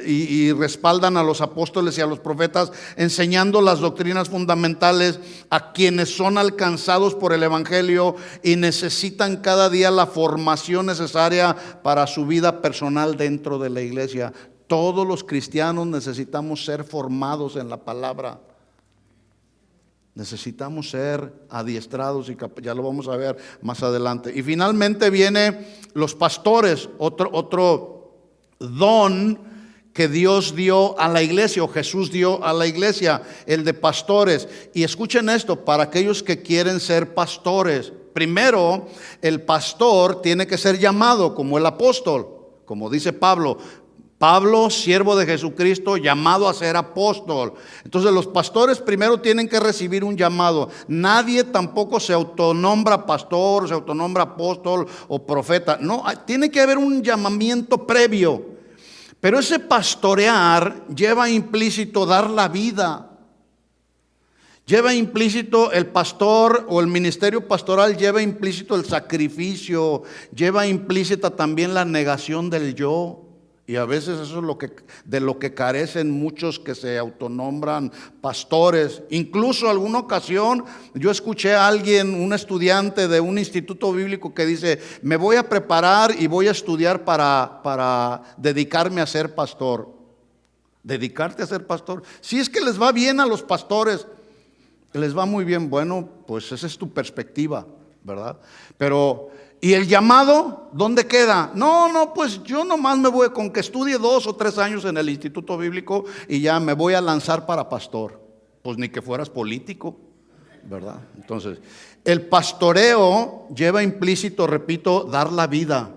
y respaldan a los apóstoles y a los profetas, enseñando las doctrinas fundamentales a quienes son alcanzados por el evangelio y necesitan cada día la formación necesaria para su vida personal dentro de la iglesia. Todos los cristianos necesitamos ser formados en la palabra. Necesitamos ser adiestrados y ya lo vamos a ver más adelante. Y finalmente viene los pastores, otro don que Dios dio a la iglesia, o Jesús dio a la iglesia, el de pastores. Y escuchen esto, para aquellos que quieren ser pastores. Primero, el pastor tiene que ser llamado como el apóstol, como dice Pablo, siervo de Jesucristo, llamado a ser apóstol. Entonces los pastores primero tienen que recibir un llamado. Nadie tampoco se autonombra pastor, se autonombra apóstol o profeta. No, tiene que haber un llamamiento previo. Pero ese pastorear lleva implícito dar la vida. Lleva implícito el pastor o el ministerio pastoral, lleva implícito el sacrificio, lleva implícita también la negación del yo. Y a veces eso es de lo que carecen muchos que se autonombran pastores. Incluso alguna ocasión yo escuché a alguien, un estudiante de un instituto bíblico, que dice: me voy a preparar y voy a estudiar para dedicarme a ser pastor. ¿Dedicarte a ser pastor? Si es que les va bien a los pastores, les va muy bien, bueno, pues esa es tu perspectiva, ¿verdad? Pero ¿y el llamado dónde queda? No, pues yo nomás me voy con que estudie 2 o 3 años en el instituto bíblico y ya me voy a lanzar para pastor. Pues ni que fueras político, ¿verdad? Entonces, el pastoreo lleva implícito, repito, dar la vida.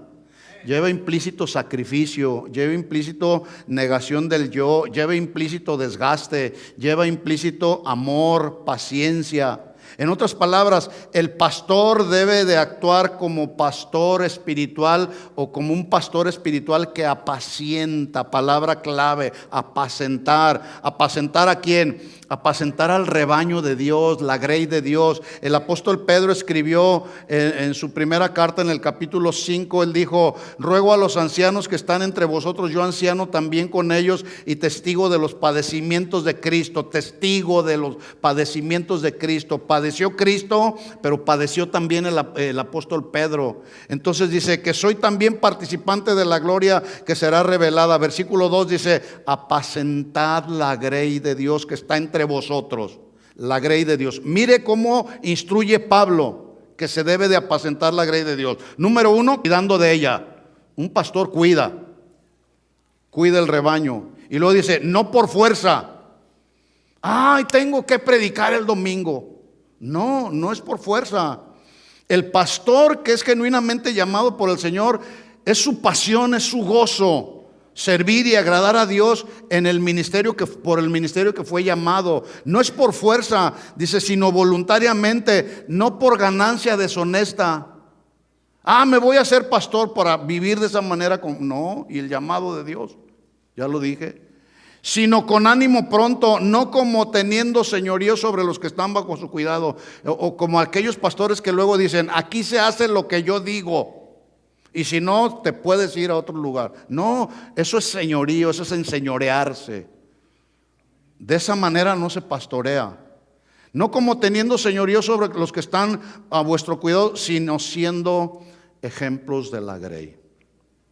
Lleva implícito sacrificio, lleva implícito negación del yo, lleva implícito desgaste, lleva implícito amor, paciencia. En otras palabras, el pastor debe de actuar como pastor espiritual o como un pastor espiritual que apacienta, palabra clave, apacentar. ¿Apacentar a quién? Apacentar al rebaño de Dios, la grey de Dios. El apóstol Pedro escribió en su primera carta, en el capítulo 5, él dijo: ruego a los ancianos que están entre vosotros, yo anciano también con ellos y testigo de los padecimientos de Cristo. Testigo de los padecimientos de Cristo. Padeció Cristo, pero padeció también el apóstol Pedro. Entonces dice que soy también participante de la gloria que será revelada. Versículo 2 dice: apacentad la grey de Dios que está entre vosotros. La grey de Dios. Mire cómo instruye Pablo que se debe de apacentar la grey de Dios. Número 1, cuidando de ella. Un pastor cuida. cuida el rebaño. Y luego dice, no por fuerza. Ay, tengo que predicar el domingo. No, no es por fuerza. El pastor que es genuinamente llamado por el Señor, es su pasión, es su gozo, servir y agradar a Dios en el ministerio por el ministerio que fue llamado. No es por fuerza, dice, sino voluntariamente, no por ganancia deshonesta. Me voy a hacer pastor para vivir de esa manera. No, y el llamado de Dios, ya lo dije. Sino con ánimo pronto, no como teniendo señorío sobre los que están bajo su cuidado, o como aquellos pastores que luego dicen, aquí se hace lo que yo digo, y si no, te puedes ir a otro lugar. No, eso es señorío, eso es enseñorearse. De esa manera no se pastorea. No como teniendo señorío sobre los que están a vuestro cuidado, sino siendo ejemplos de la grey.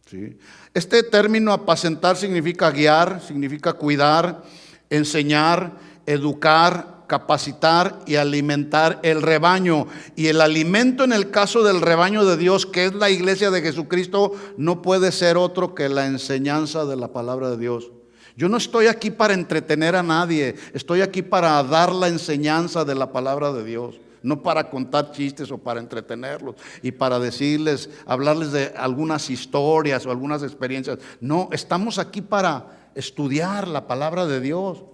¿Sí? Este término apacentar significa guiar, significa cuidar, enseñar, educar, capacitar y alimentar el rebaño. Y el alimento en el caso del rebaño de Dios, que es la iglesia de Jesucristo, no puede ser otro que la enseñanza de la palabra de Dios. Yo no estoy aquí para entretener a nadie, estoy aquí para dar la enseñanza de la palabra de Dios. No para contar chistes o para entretenerlos y para decirles, hablarles de algunas historias o algunas experiencias. No, estamos aquí para estudiar la palabra de Dios.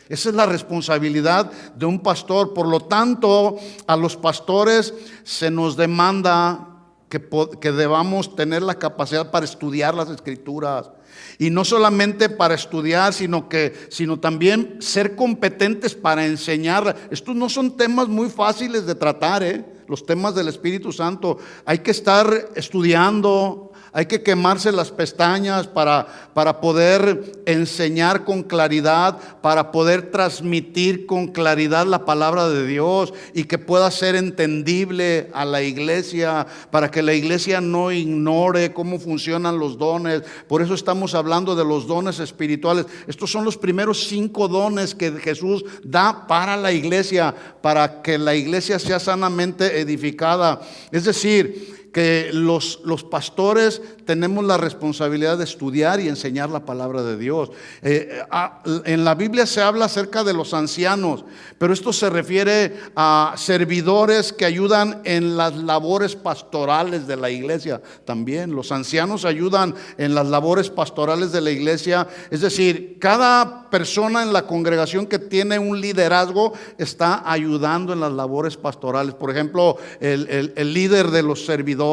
Esa es la responsabilidad de un pastor. Por lo tanto, a los pastores se nos demanda que debamos tener la capacidad para estudiar las Escrituras. Y no solamente para estudiar, sino también ser competentes para enseñar. Estos no son temas muy fáciles de tratar, los temas del Espíritu Santo. Hay que estar estudiando, hay que quemarse las pestañas para poder enseñar con claridad, para poder transmitir con claridad la palabra de Dios y que pueda ser entendible a la iglesia, para que la iglesia no ignore cómo funcionan los dones. Por eso estamos hablando de los dones espirituales. Estos son los primeros 5 dones que Jesús da para la iglesia, para que la iglesia sea sanamente edificada. Es decir, que los pastores tenemos la responsabilidad de estudiar y enseñar la palabra de Dios. En la Biblia se habla acerca de los ancianos, pero esto se refiere a servidores que ayudan en las labores pastorales de la iglesia. También los ancianos ayudan en las labores pastorales de la iglesia. Es decir, cada persona en la congregación que tiene un liderazgo está ayudando en las labores pastorales. Por ejemplo, el líder de los servidores,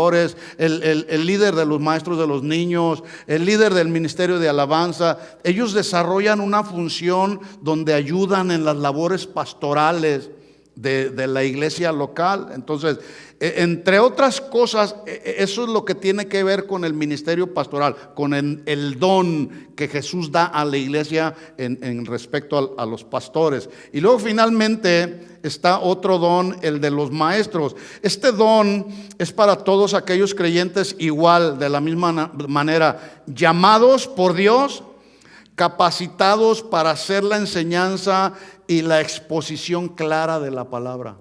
el líder de los maestros de los niños, el líder del ministerio de alabanza, ellos desarrollan una función donde ayudan en las labores pastorales de la iglesia local. Entonces, entre otras cosas, eso es lo que tiene que ver con el ministerio pastoral, con el don que Jesús da a la iglesia en respecto a los pastores. Y luego finalmente está otro don, el de los maestros. Este don es para todos aquellos creyentes igual, de la misma manera, llamados por Dios, capacitados para hacer la enseñanza y la exposición clara de la palabra.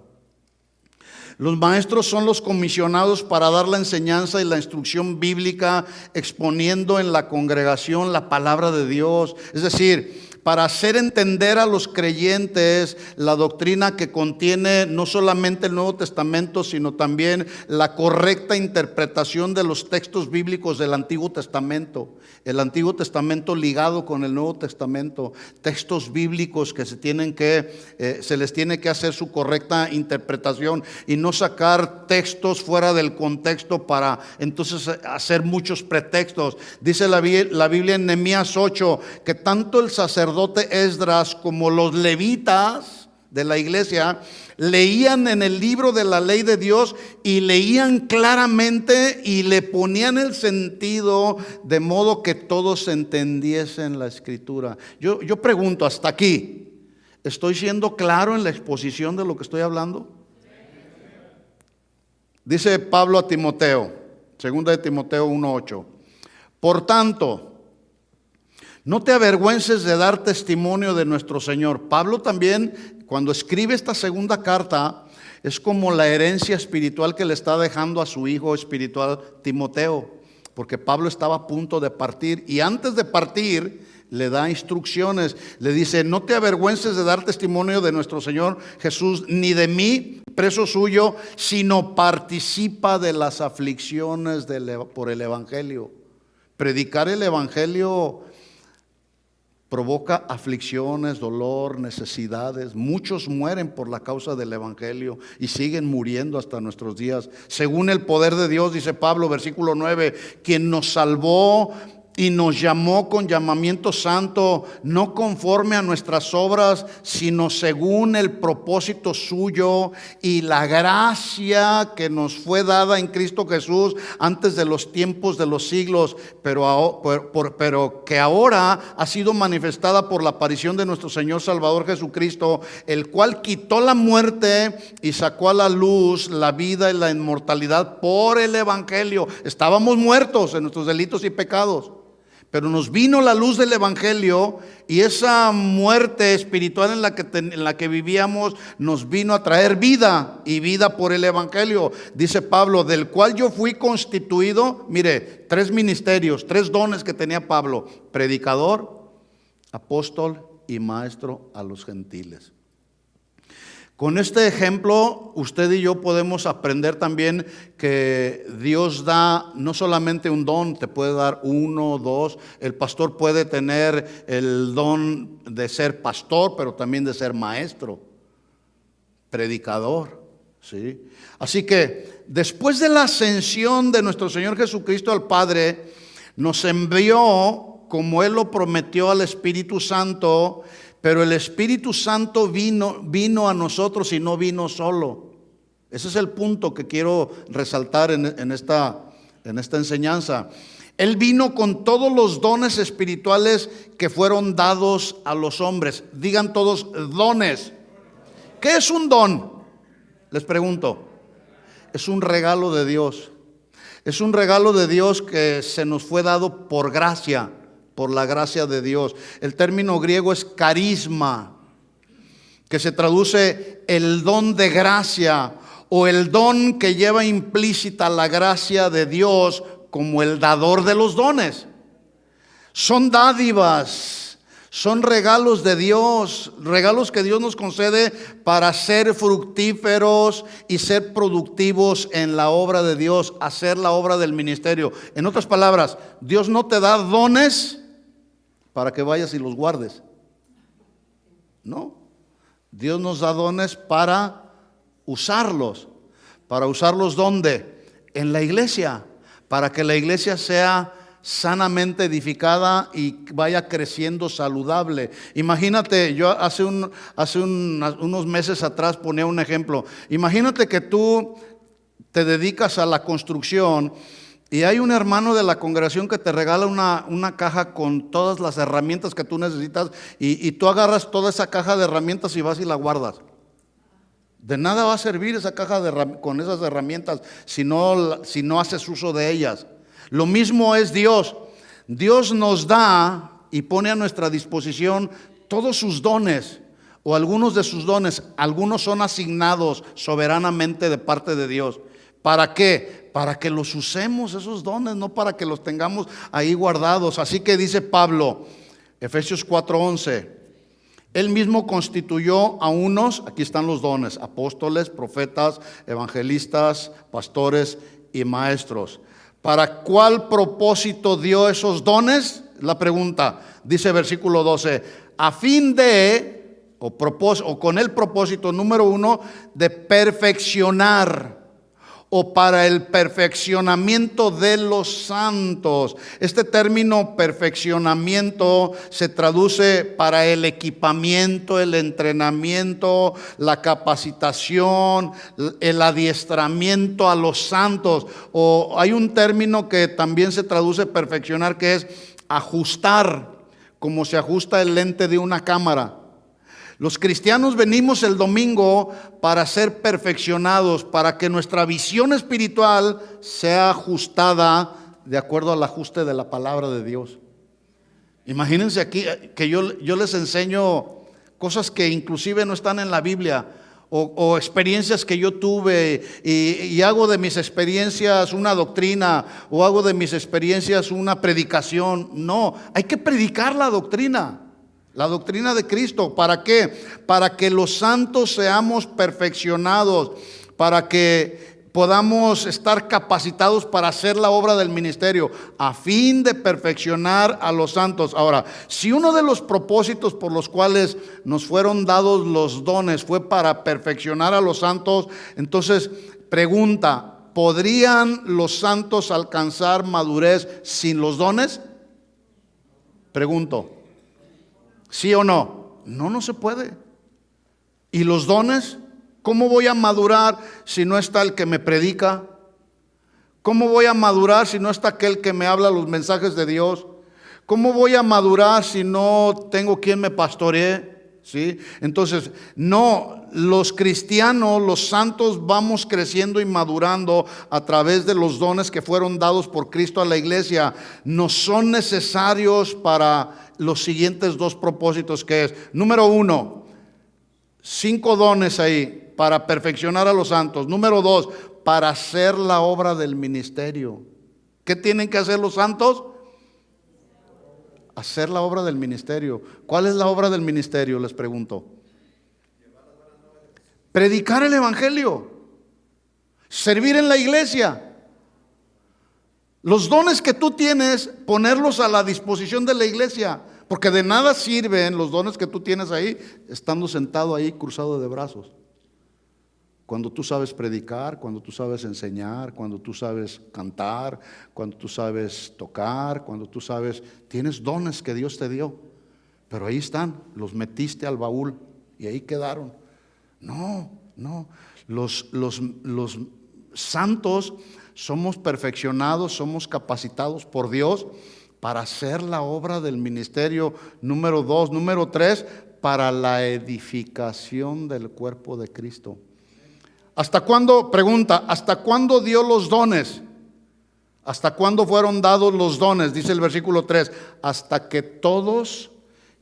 Los maestros son los comisionados para dar la enseñanza y la instrucción bíblica, exponiendo en la congregación la palabra de Dios. Es decir, para hacer entender a los creyentes la doctrina que contiene no solamente el Nuevo Testamento, sino también la correcta interpretación de los textos bíblicos del Antiguo Testamento. El Antiguo Testamento ligado con el Nuevo Testamento, textos bíblicos que se les tiene que hacer su correcta interpretación y no sacar textos fuera del contexto para entonces hacer muchos pretextos. Dice la Biblia en Nehemías 8 que tanto el sacerdote Esdras como los levitas de la iglesia leían en el libro de la ley de Dios y leían claramente y le ponían el sentido de modo que todos entendiesen la escritura. Yo pregunto, hasta aquí, ¿estoy siendo claro en la exposición de lo que estoy hablando? Dice Pablo a Timoteo, 2 de Timoteo 1:8, por tanto, no te avergüences de dar testimonio de nuestro Señor. Pablo también, cuando escribe esta segunda carta, es como la herencia espiritual que le está dejando a su hijo espiritual Timoteo. porque Pablo estaba a punto de partir y antes de partir le da instrucciones, le dice: no te avergüences de dar testimonio de nuestro Señor Jesús, ni de mí, preso suyo, sino participa de las aflicciones por el Evangelio. Predicar el Evangelio provoca aflicciones, dolor, necesidades. Muchos mueren por la causa del Evangelio y siguen muriendo hasta nuestros días. Según el poder de Dios, dice Pablo, versículo 9, quien nos salvó y nos llamó con llamamiento santo, no conforme a nuestras obras, sino según el propósito suyo y la gracia que nos fue dada en Cristo Jesús antes de los tiempos de los siglos, pero que ahora ha sido manifestada por la aparición de nuestro Señor Salvador Jesucristo, el cual quitó la muerte y sacó a la luz la vida y la inmortalidad por el Evangelio. Estábamos muertos en nuestros delitos y pecados, pero nos vino la luz del Evangelio y esa muerte espiritual en la que vivíamos nos vino a traer vida, y vida por el Evangelio. Dice Pablo, del cual yo fui constituido, mire, 3 ministerios, 3 dones que tenía Pablo: predicador, apóstol y maestro a los gentiles. Con este ejemplo, usted y yo podemos aprender también que Dios da no solamente un don, te puede dar 1, 2. El pastor puede tener el don de ser pastor, pero también de ser maestro, predicador, ¿sí? Así que después de la ascensión de nuestro Señor Jesucristo al Padre, nos envió, como Él lo prometió, al Espíritu Santo. Pero el Espíritu Santo vino a nosotros y no vino solo. Ese es el punto que quiero resaltar en esta enseñanza. Él vino con todos los dones espirituales que fueron dados a los hombres. Digan todos: dones. ¿Qué es un don? Les pregunto. Es un regalo de Dios. Es un regalo de Dios que se nos fue dado por gracia. Por la gracia de Dios. El término griego es carisma, que se traduce el don de gracia, o el don que lleva implícita la gracia de Dios como el dador de los dones. Son dádivas, son regalos de Dios, regalos que Dios nos concede para ser fructíferos y ser productivos en la obra de Dios, hacer la obra del ministerio. En otras palabras, Dios no te da dones para que vayas y los guardes. No, Dios nos da dones para usarlos. ¿Para usarlos dónde? En la iglesia, para que la iglesia sea sanamente edificada y vaya creciendo saludable. Imagínate, yo hace unos meses atrás ponía un ejemplo. Imagínate que tú te dedicas a la construcción y hay un hermano de la congregación que te regala una caja con todas las herramientas que tú necesitas, y tú agarras toda esa caja de herramientas y vas y la guardas. De nada va a servir esa caja con esas herramientas si no haces uso de ellas. Lo mismo es Dios. Dios nos da y pone a nuestra disposición todos sus dones, o algunos de sus dones. Algunos son asignados soberanamente de parte de Dios. ¿Para qué? Para que los usemos esos dones, no para que los tengamos ahí guardados. Así que dice Pablo, Efesios 4:11, Él mismo constituyó a unos, aquí están los dones: apóstoles, profetas, evangelistas, pastores y maestros. ¿Para cuál propósito dio esos dones? La pregunta. Dice versículo 12, a fin de, o con el propósito número 1, de perfeccionar, o para el perfeccionamiento de los santos. Este término perfeccionamiento se traduce para el equipamiento, el entrenamiento, la capacitación, el adiestramiento a los santos. O hay un término que también se traduce perfeccionar, que es ajustar, como se ajusta el lente de una cámara. Los cristianos venimos el domingo para ser perfeccionados, para que nuestra visión espiritual sea ajustada de acuerdo al ajuste de la palabra de Dios. Imagínense aquí que yo les enseño cosas que inclusive no están en la Biblia, o experiencias que yo tuve y hago de mis experiencias una doctrina o hago de mis experiencias una predicación. No, hay que predicar la doctrina de Cristo. ¿Para qué? Para que los santos seamos perfeccionados, para que podamos estar capacitados para hacer la obra del ministerio, a fin de perfeccionar a los santos. Ahora, si uno de los propósitos por los cuales nos fueron dados los dones fue para perfeccionar a los santos, entonces pregunta, ¿podrían los santos alcanzar madurez sin los dones? Pregunto, ¿sí o no? No, no se puede. ¿Y los dones? ¿Cómo voy a madurar si no está el que me predica? ¿Cómo voy a madurar si no está aquel que me habla los mensajes de Dios? ¿Cómo voy a madurar si no tengo quien me pastoree? ¿Sí? Entonces, no, los cristianos, los santos, vamos creciendo y madurando a través de los dones que fueron dados por Cristo a la iglesia. Nos son necesarios para los siguientes dos propósitos, que es, número 1, 5 dones ahí para perfeccionar a los santos. Número 2, para hacer la obra del ministerio. ¿Qué tienen que hacer los santos? Hacer la obra del ministerio. ¿Cuál es la obra del ministerio? Les pregunto. Predicar el evangelio. Servir en la iglesia. Los dones que tú tienes, ponerlos a la disposición de la iglesia. Porque de nada sirven los dones que tú tienes ahí, estando sentado ahí cruzado de brazos. Cuando tú sabes predicar, cuando tú sabes enseñar, cuando tú sabes cantar, cuando tú sabes tocar, cuando tú sabes, tienes dones que Dios te dio, pero ahí están, los metiste al baúl y ahí quedaron. No, los santos somos perfeccionados, somos capacitados por Dios para hacer la obra del ministerio. Número 2, número 3, para la edificación del cuerpo de Cristo. ¿Hasta cuándo? Pregunta, ¿hasta cuándo dio los dones? ¿Hasta cuándo fueron dados los dones? Dice el versículo 3, hasta que todos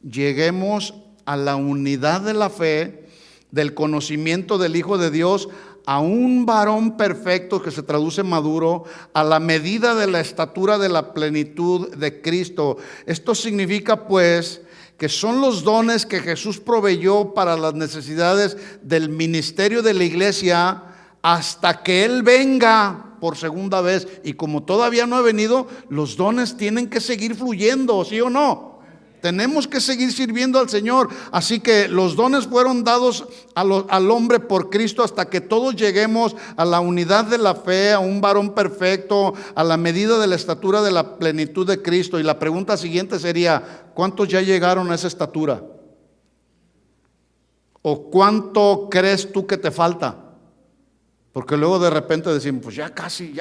lleguemos a la unidad de la fe, del conocimiento del Hijo de Dios, a un varón perfecto, que se traduce maduro, a la medida de la estatura de la plenitud de Cristo. Esto significa pues que son los dones que Jesús proveyó para las necesidades del ministerio de la iglesia hasta que Él venga por segunda vez. Y como todavía no ha venido, los dones tienen que seguir fluyendo, ¿sí o no? Tenemos que seguir sirviendo al Señor. Así que los dones fueron dados al hombre por Cristo hasta que todos lleguemos a la unidad de la fe, a un varón perfecto, a la medida de la estatura de la plenitud de Cristo. Y la pregunta siguiente sería, ¿cuántos ya llegaron a esa estatura? ¿O cuánto crees tú que te falta? Porque luego de repente decimos, pues ya casi.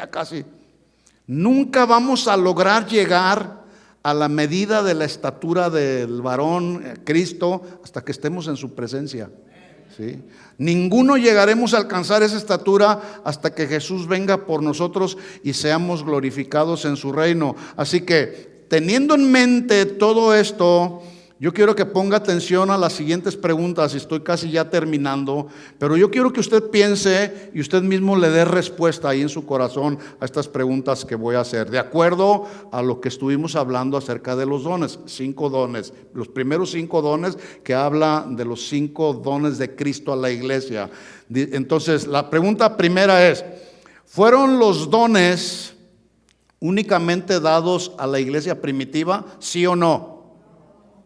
Nunca vamos a lograr llegar a la medida de la estatura del varón Cristo hasta que estemos en su presencia. ¿Sí? Ninguno llegaremos a alcanzar esa estatura hasta que Jesús venga por nosotros y seamos glorificados en su reino. Así que, teniendo en mente todo esto, yo quiero que ponga atención a las siguientes preguntas. Estoy casi ya terminando, pero yo quiero que usted piense y usted mismo le dé respuesta ahí en su corazón a estas preguntas que voy a hacer, de acuerdo a lo que estuvimos hablando acerca de los dones. 5 dones, los primeros 5 dones, que habla de los 5 dones de Cristo a la iglesia. Entonces, la pregunta primera es, ¿fueron los dones únicamente dados a la iglesia primitiva? ¿Sí o no?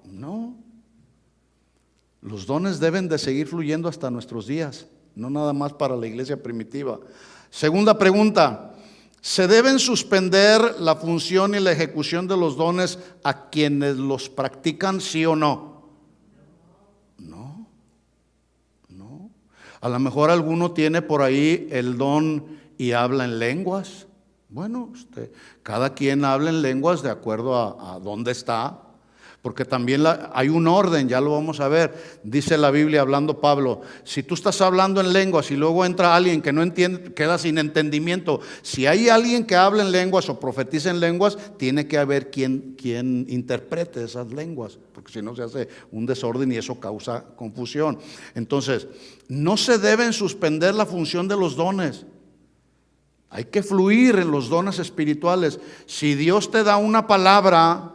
No, los dones deben de seguir fluyendo hasta nuestros días, no nada más para la iglesia primitiva. Segunda pregunta, ¿se deben suspender la función y la ejecución de los dones a quienes los practican, sí o no? No. A lo mejor alguno tiene por ahí el don y habla en lenguas. Bueno, cada quien habla en lenguas de acuerdo a dónde está. Porque también hay un orden, ya lo vamos a ver. Dice la Biblia, hablando Pablo, si tú estás hablando en lenguas y luego entra alguien que no entiende, queda sin entendimiento. Si hay alguien que habla en lenguas o profetiza en lenguas, tiene que haber quien interprete esas lenguas, porque si no se hace un desorden y eso causa confusión. Entonces, no se deben suspender la función de los dones. Hay que fluir en los dones espirituales. Si Dios te da una palabra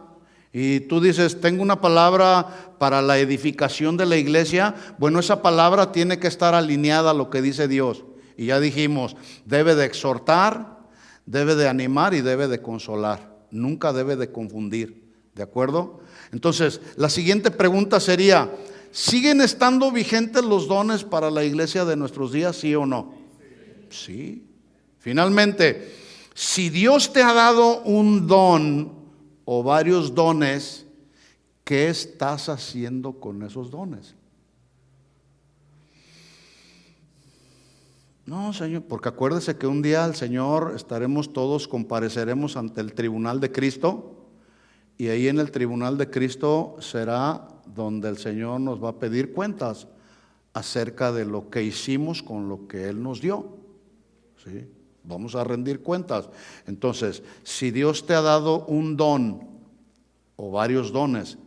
y tú dices, tengo una palabra para la edificación de la iglesia, bueno, esa palabra tiene que estar alineada a lo que dice Dios. Y ya dijimos, debe de exhortar, debe de animar y debe de consolar. Nunca debe de confundir, ¿de acuerdo? Entonces, la siguiente pregunta sería, ¿siguen estando vigentes los dones para la iglesia de nuestros días, sí o no? Sí. Finalmente, si Dios te ha dado un don o varios dones, ¿qué estás haciendo con esos dones? No, Señor, porque acuérdese que un día al Señor estaremos todos, compareceremos ante el tribunal de Cristo, y ahí en el tribunal de Cristo será donde el Señor nos va a pedir cuentas acerca de lo que hicimos con lo que Él nos dio. ¿Sí? Vamos a rendir cuentas. Entonces, si Dios te ha dado un don o varios dones,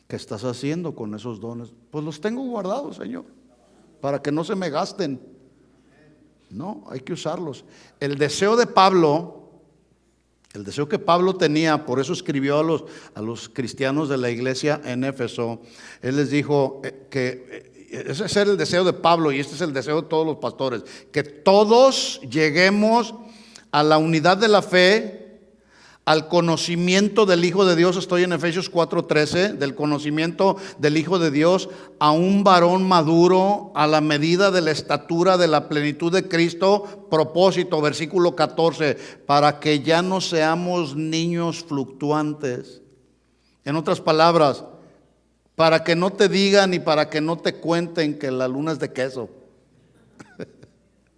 ¿qué estás haciendo con esos dones? Pues los tengo guardados, Señor, para que no se me gasten. No, hay que usarlos. El deseo de Pablo, el deseo que Pablo tenía, por eso escribió a los cristianos de la iglesia en Éfeso, él les dijo que ese es el deseo de Pablo y este es el deseo de todos los pastores, que todos lleguemos a la unidad de la fe, al conocimiento del Hijo de Dios. Estoy en Efesios 4:13, del conocimiento del Hijo de Dios, a un varón maduro, a la medida de la estatura de la plenitud de Cristo. Propósito, versículo 14, para que ya no seamos niños fluctuantes. En otras palabras, para que no te digan y para que no te cuenten que la luna es de queso.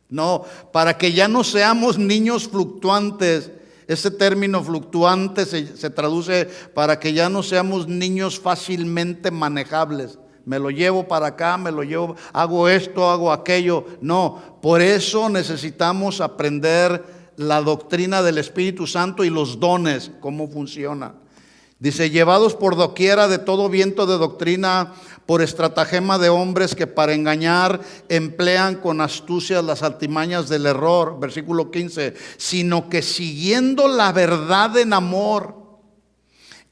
No, para que ya no seamos niños fluctuantes. Ese término fluctuante se traduce para que ya no seamos niños fácilmente manejables. Me lo llevo para acá, me lo llevo, hago esto, hago aquello. No, por eso necesitamos aprender la doctrina del Espíritu Santo y los dones, cómo funciona. Dice, llevados por doquiera de todo viento de doctrina, por estratagema de hombres que para engañar emplean con astucia las artimañas del error, versículo 15, sino que siguiendo la verdad en amor,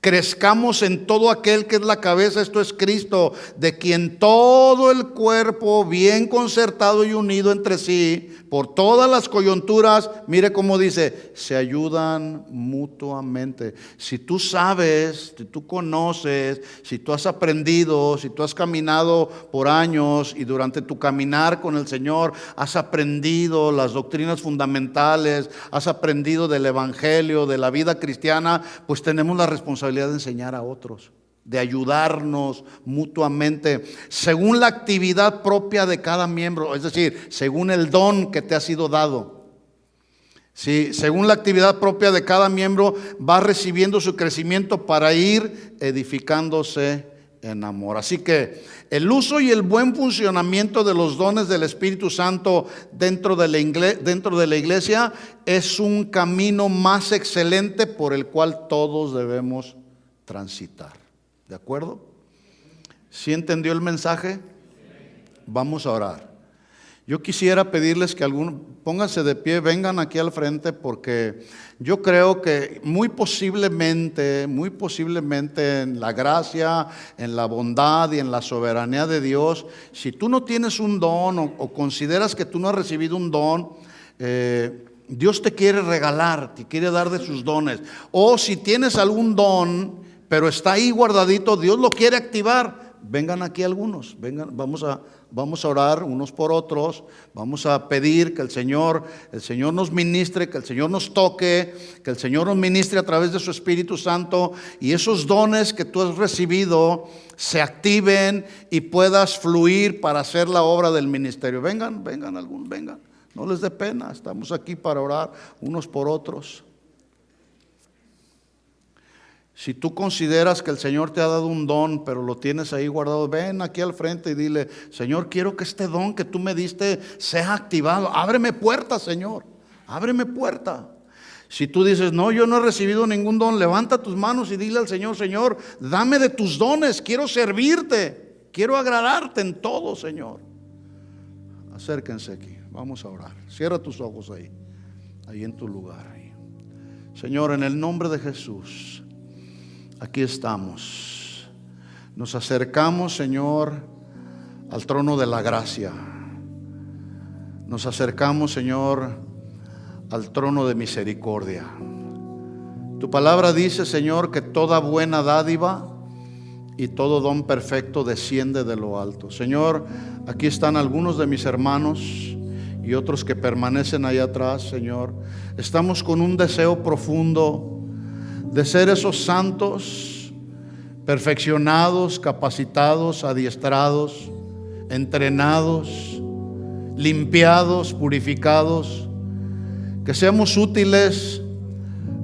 crezcamos en todo aquel que es la cabeza, esto es Cristo, de quien todo el cuerpo, bien concertado y unido entre sí, por todas las coyunturas, mire cómo dice, se ayudan mutuamente. Si tú sabes, si tú conoces, si tú has aprendido, si tú has caminado por años y durante tu caminar con el Señor has aprendido las doctrinas fundamentales, has aprendido del Evangelio, de la vida cristiana, pues tenemos la responsabilidad de enseñar a otros, de ayudarnos mutuamente según la actividad propia de cada miembro, es decir, según el don que te ha sido dado. Sí, según la actividad propia de cada miembro va recibiendo su crecimiento para ir edificándose en amor. Así que el uso y el buen funcionamiento de los dones del Espíritu Santo dentro de la iglesia es un camino más excelente por el cual todos debemos transitar. ¿De acuerdo? ¿Sí entendió el mensaje? Vamos a orar. Yo quisiera pedirles que pónganse de pie, vengan aquí al frente, porque yo creo que muy posiblemente en la gracia, en la bondad y en la soberanía de Dios, si tú no tienes un don o consideras que tú no has recibido un don, Dios te quiere regalar, te quiere dar de sus dones. O si tienes algún don, pero está ahí guardadito, Dios lo quiere activar. Vengan aquí algunos, vengan, vamos a orar unos por otros, vamos a pedir que el Señor nos ministre, que el Señor nos toque, que el Señor nos ministre a través de su Espíritu Santo y esos dones que tú has recibido se activen y puedas fluir para hacer la obra del ministerio. Vengan algunos, vengan, no les dé pena, estamos aquí para orar unos por otros. Si tú consideras que el Señor te ha dado un don, pero lo tienes ahí guardado, ven aquí al frente y dile: Señor, quiero que este don que tú me diste sea activado. Ábreme puerta, Señor, ábreme puerta. Si tú dices: no, yo no he recibido ningún don, levanta tus manos y dile al Señor: Señor, dame de tus dones, quiero servirte, quiero agradarte en todo, Señor. Acérquense aquí, vamos a orar. Cierra tus ojos ahí en tu lugar. Señor, en el nombre de Jesús, aquí estamos. Nos acercamos, Señor, al trono de la gracia. Nos acercamos, Señor, al trono de misericordia. Tu palabra dice, Señor, que toda buena dádiva y todo don perfecto desciende de lo alto. Señor, aquí están algunos de mis hermanos y otros que permanecen allá atrás, Señor. Estamos con un deseo profundo de ser esos santos, perfeccionados, capacitados, adiestrados, entrenados, limpiados, purificados, que seamos útiles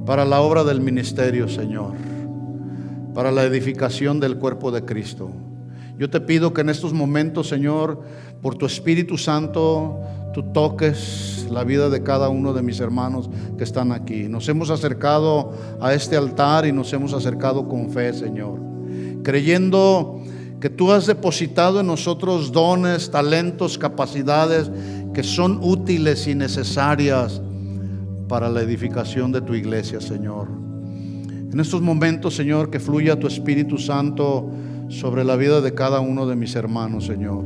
para la obra del ministerio, Señor, para la edificación del cuerpo de Cristo. Yo te pido que en estos momentos, Señor, por tu Espíritu Santo, tú toques la vida de cada uno de mis hermanos que están aquí. Nos hemos acercado a este altar y nos hemos acercado con fe, Señor, creyendo que tú has depositado en nosotros dones, talentos, capacidades que son útiles y necesarias para la edificación de tu iglesia, Señor. En estos momentos, Señor, que fluya tu Espíritu Santo sobre la vida de cada uno de mis hermanos, Señor.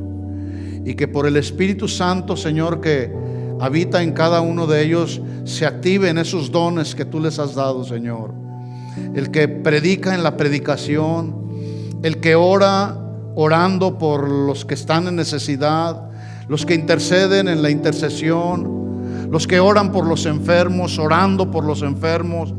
Y que por el Espíritu Santo, Señor, que habita en cada uno de ellos, se activen esos dones que tú les has dado, Señor. El que predica en la predicación, el que ora orando por los que están en necesidad, los que interceden en la intercesión, los que oran por los enfermos, orando por los enfermos.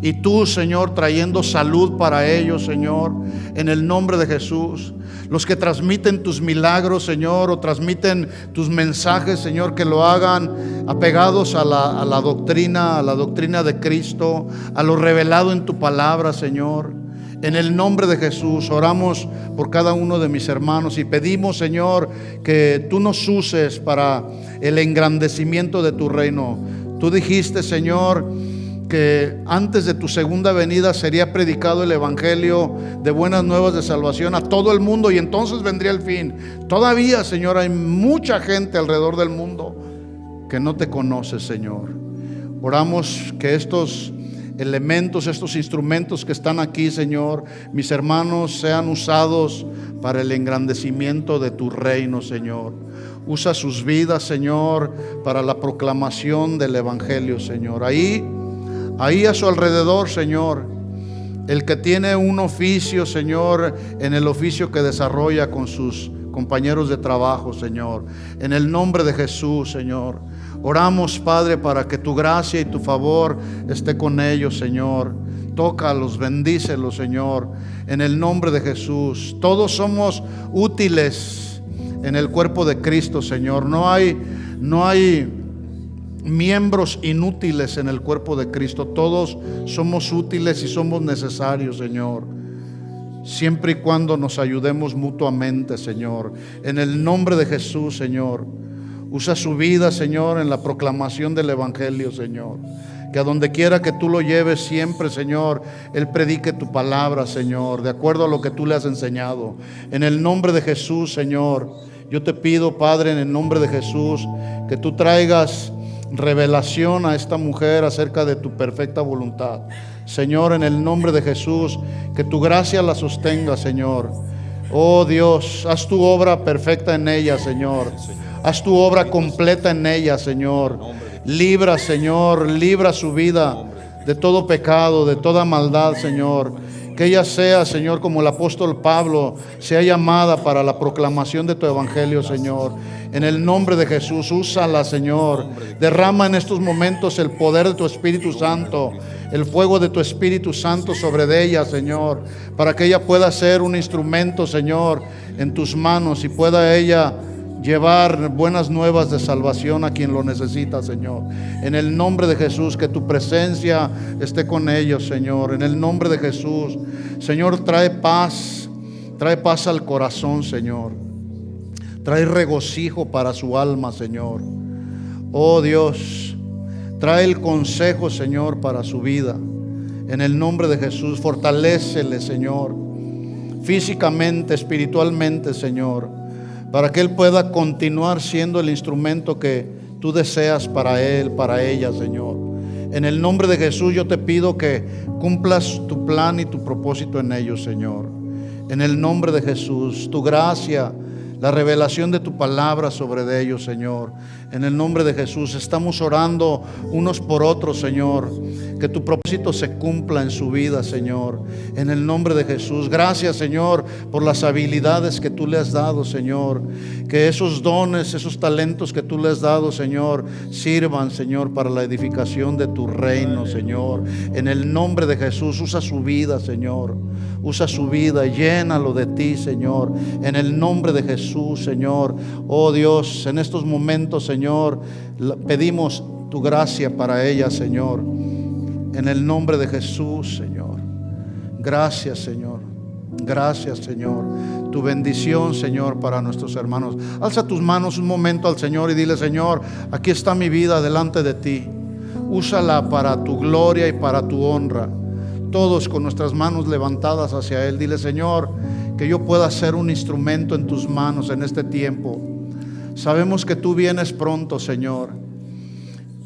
Y tú, Señor, trayendo salud para ellos, Señor, en el nombre de Jesús. Los que transmiten tus milagros, Señor, o transmiten tus mensajes, Señor, que lo hagan apegados a la doctrina de Cristo, a lo revelado en tu palabra, Señor. En el nombre de Jesús oramos por cada uno de mis hermanos y pedimos, Señor, que tú nos uses para el engrandecimiento de tu reino. Tú dijiste, Señor, que antes de tu segunda venida sería predicado el evangelio de buenas nuevas de salvación a todo el mundo, y entonces vendría el fin. Todavía, Señor, hay mucha gente alrededor del mundo que no te conoce, Señor. Oramos que estos elementos, estos instrumentos que están aquí, Señor, mis hermanos, sean usados para el engrandecimiento de tu reino, Señor. Usa sus vidas, Señor, para la proclamación del evangelio, Señor. Ahí a su alrededor, Señor, el que tiene un oficio, Señor, en el oficio que desarrolla con sus compañeros de trabajo, Señor, en el nombre de Jesús, Señor, oramos, Padre, para que tu gracia y tu favor esté con ellos, Señor. Tócalos, bendícelos, Señor, en el nombre de Jesús. Todos somos útiles en el cuerpo de Cristo, Señor. No hay miembros inútiles en el cuerpo de Cristo. Todos somos útiles y somos necesarios, Señor, siempre y cuando nos ayudemos mutuamente, Señor. En el nombre de Jesús, Señor, usa su vida, Señor, en la proclamación del evangelio, Señor. Que a donde quiera que tú lo lleves siempre, Señor, Él predique tu palabra, Señor, de acuerdo a lo que tú le has enseñado. En el nombre de Jesús, Señor, yo te pido, Padre, en el nombre de Jesús, que tú traigas revelación a esta mujer acerca de tu perfecta voluntad, Señor, en el nombre de Jesús. Que tu gracia la sostenga, Señor. Oh Dios, haz tu obra perfecta en ella, Señor. Haz tu obra completa en ella, Señor. Libra, Señor, libra su vida de todo pecado, de toda maldad, Señor. Que ella sea, Señor, como el apóstol Pablo, sea llamada para la proclamación de tu evangelio, Señor. En el nombre de Jesús, úsala, Señor. Derrama en estos momentos el poder de tu Espíritu Santo, el fuego de tu Espíritu Santo sobre de ella, Señor, para que ella pueda ser un instrumento, Señor, en tus manos, y pueda ella llevar buenas nuevas de salvación a quien lo necesita, Señor. En el nombre de Jesús, que tu presencia esté con ellos, Señor. En el nombre de Jesús, Señor, trae paz al corazón, Señor. Trae regocijo para su alma, Señor. Oh Dios, trae el consejo, Señor, para su vida. En el nombre de Jesús, fortalécele, Señor, físicamente, espiritualmente, Señor, para que Él pueda continuar siendo el instrumento que tú deseas para Él, para ella, Señor. En el nombre de Jesús yo te pido que cumplas tu plan y tu propósito en ellos, Señor. En el nombre de Jesús, tu gracia, la revelación de tu palabra sobre ellos, Señor. En el nombre de Jesús estamos orando unos por otros, Señor. Que tu propósito se cumpla en su vida, Señor. En el nombre de Jesús. Gracias, Señor, por las habilidades que tú le has dado, Señor. Que esos dones, esos talentos que tú le has dado, Señor, sirvan, Señor, para la edificación de tu reino, Señor. En el nombre de Jesús, usa su vida, Señor. Usa su vida, llénalo de ti, Señor. En el nombre de Jesús, Señor. Oh Dios, en estos momentos, Señor, pedimos tu gracia para ella, Señor. En el nombre de Jesús, Señor. Gracias, Señor. Gracias, Señor. Tu bendición, Señor, para nuestros hermanos. Alza tus manos un momento al Señor y dile: Señor, aquí está mi vida delante de ti. Úsala para tu gloria y para tu honra. Todos con nuestras manos levantadas hacia Él. Dile: Señor, que yo pueda ser un instrumento en tus manos en este tiempo. Sabemos que tú vienes pronto, Señor.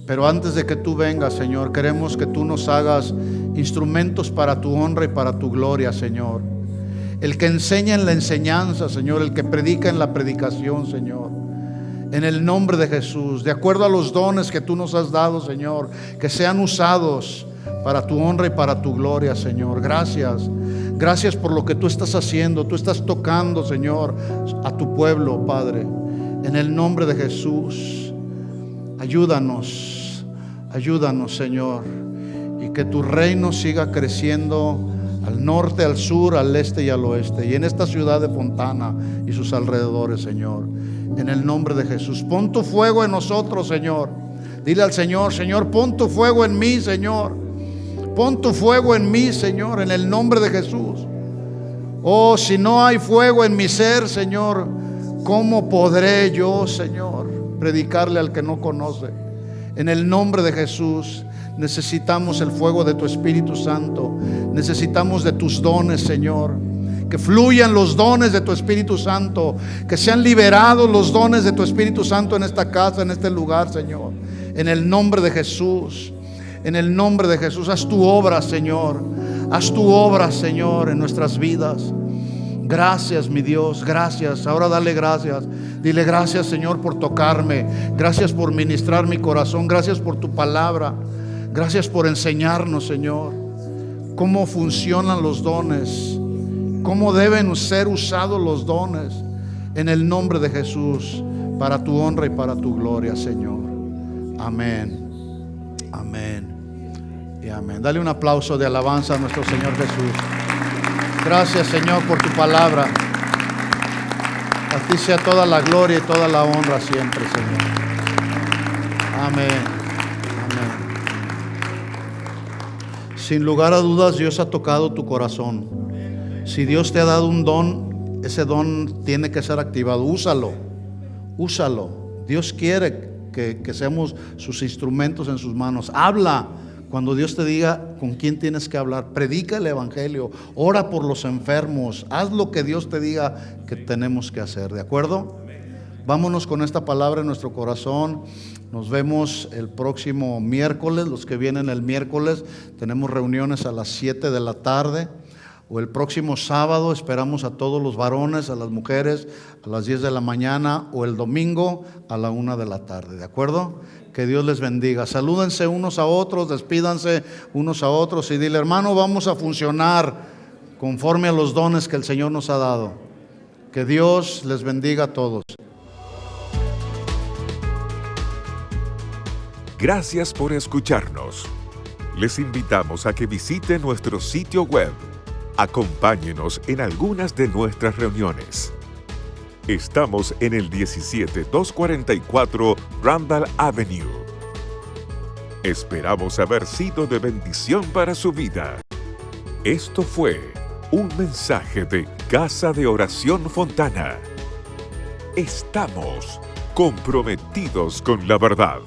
Pero antes de que tú vengas, Señor, queremos que tú nos hagas instrumentos para tu honra y para tu gloria, Señor. El que enseña en la enseñanza, Señor. El que predica en la predicación, Señor. En el nombre de Jesús, de acuerdo a los dones que tú nos has dado, Señor, que sean usados para tu honra y para tu gloria, Señor. Gracias. Gracias por lo que tú estás haciendo. Tú estás tocando, Señor, a tu pueblo, Padre. En el nombre de Jesús, ayúdanos, Señor, y que tu reino siga creciendo al norte, al sur, al este y al oeste, y en esta ciudad de Fontana y sus alrededores, Señor. En el nombre de Jesús, pon tu fuego en nosotros, Señor. Dile al Señor: Señor, pon tu fuego en mí, Señor. Pon tu fuego en mí, Señor, en el nombre de Jesús. Oh, si no hay fuego en mi ser, Señor, ¿cómo podré yo, Señor, predicarle al que no conoce? En el nombre de Jesús, necesitamos el fuego de tu Espíritu Santo. Necesitamos de tus dones, Señor. Que fluyan los dones de tu Espíritu Santo. Que sean liberados los dones de tu Espíritu Santo en esta casa, en este lugar, Señor. En el nombre de Jesús. En el nombre de Jesús, haz tu obra, Señor. Haz tu obra, Señor, en nuestras vidas. Gracias, mi Dios, gracias. Ahora dale gracias. Dile: gracias, Señor, por tocarme. Gracias por ministrar mi corazón. Gracias por tu palabra. Gracias por enseñarnos, Señor, cómo funcionan los dones, cómo deben ser usados los dones. En el nombre de Jesús, para tu honra y para tu gloria, Señor. Amén. Amén y amén. Dale un aplauso de alabanza a nuestro Señor Jesús. Gracias, Señor, por tu palabra. A ti sea toda la gloria y toda la honra siempre, Señor. Amén. Amén. Sin lugar a dudas, Dios ha tocado tu corazón. Si Dios te ha dado un don, ese don tiene que ser activado. Úsalo. Úsalo. Dios quiere que seamos sus instrumentos en sus manos. Habla cuando Dios te diga con quién tienes que hablar. Predica el evangelio. Ora por los enfermos. Haz lo que Dios te diga que tenemos que hacer. ¿De acuerdo? Vámonos con esta palabra en nuestro corazón. Nos vemos el próximo miércoles. Los que vienen el miércoles, tenemos reuniones a las 7 de la tarde. O el próximo sábado esperamos a todos los varones, a las mujeres a las 10 de la mañana, o el domingo a la 1 de la tarde. ¿De acuerdo? Que Dios les bendiga. Salúdense unos a otros, despídanse unos a otros y dile: hermano, vamos a funcionar conforme a los dones que el Señor nos ha dado. Que Dios les bendiga a todos. Gracias por escucharnos. Les invitamos a que visiten nuestro sitio web. Acompáñenos en algunas de nuestras reuniones. Estamos en el 17244 Randall Avenue. Esperamos haber sido de bendición para su vida. Esto fue un mensaje de Casa de Oración Fontana. Estamos comprometidos con la verdad.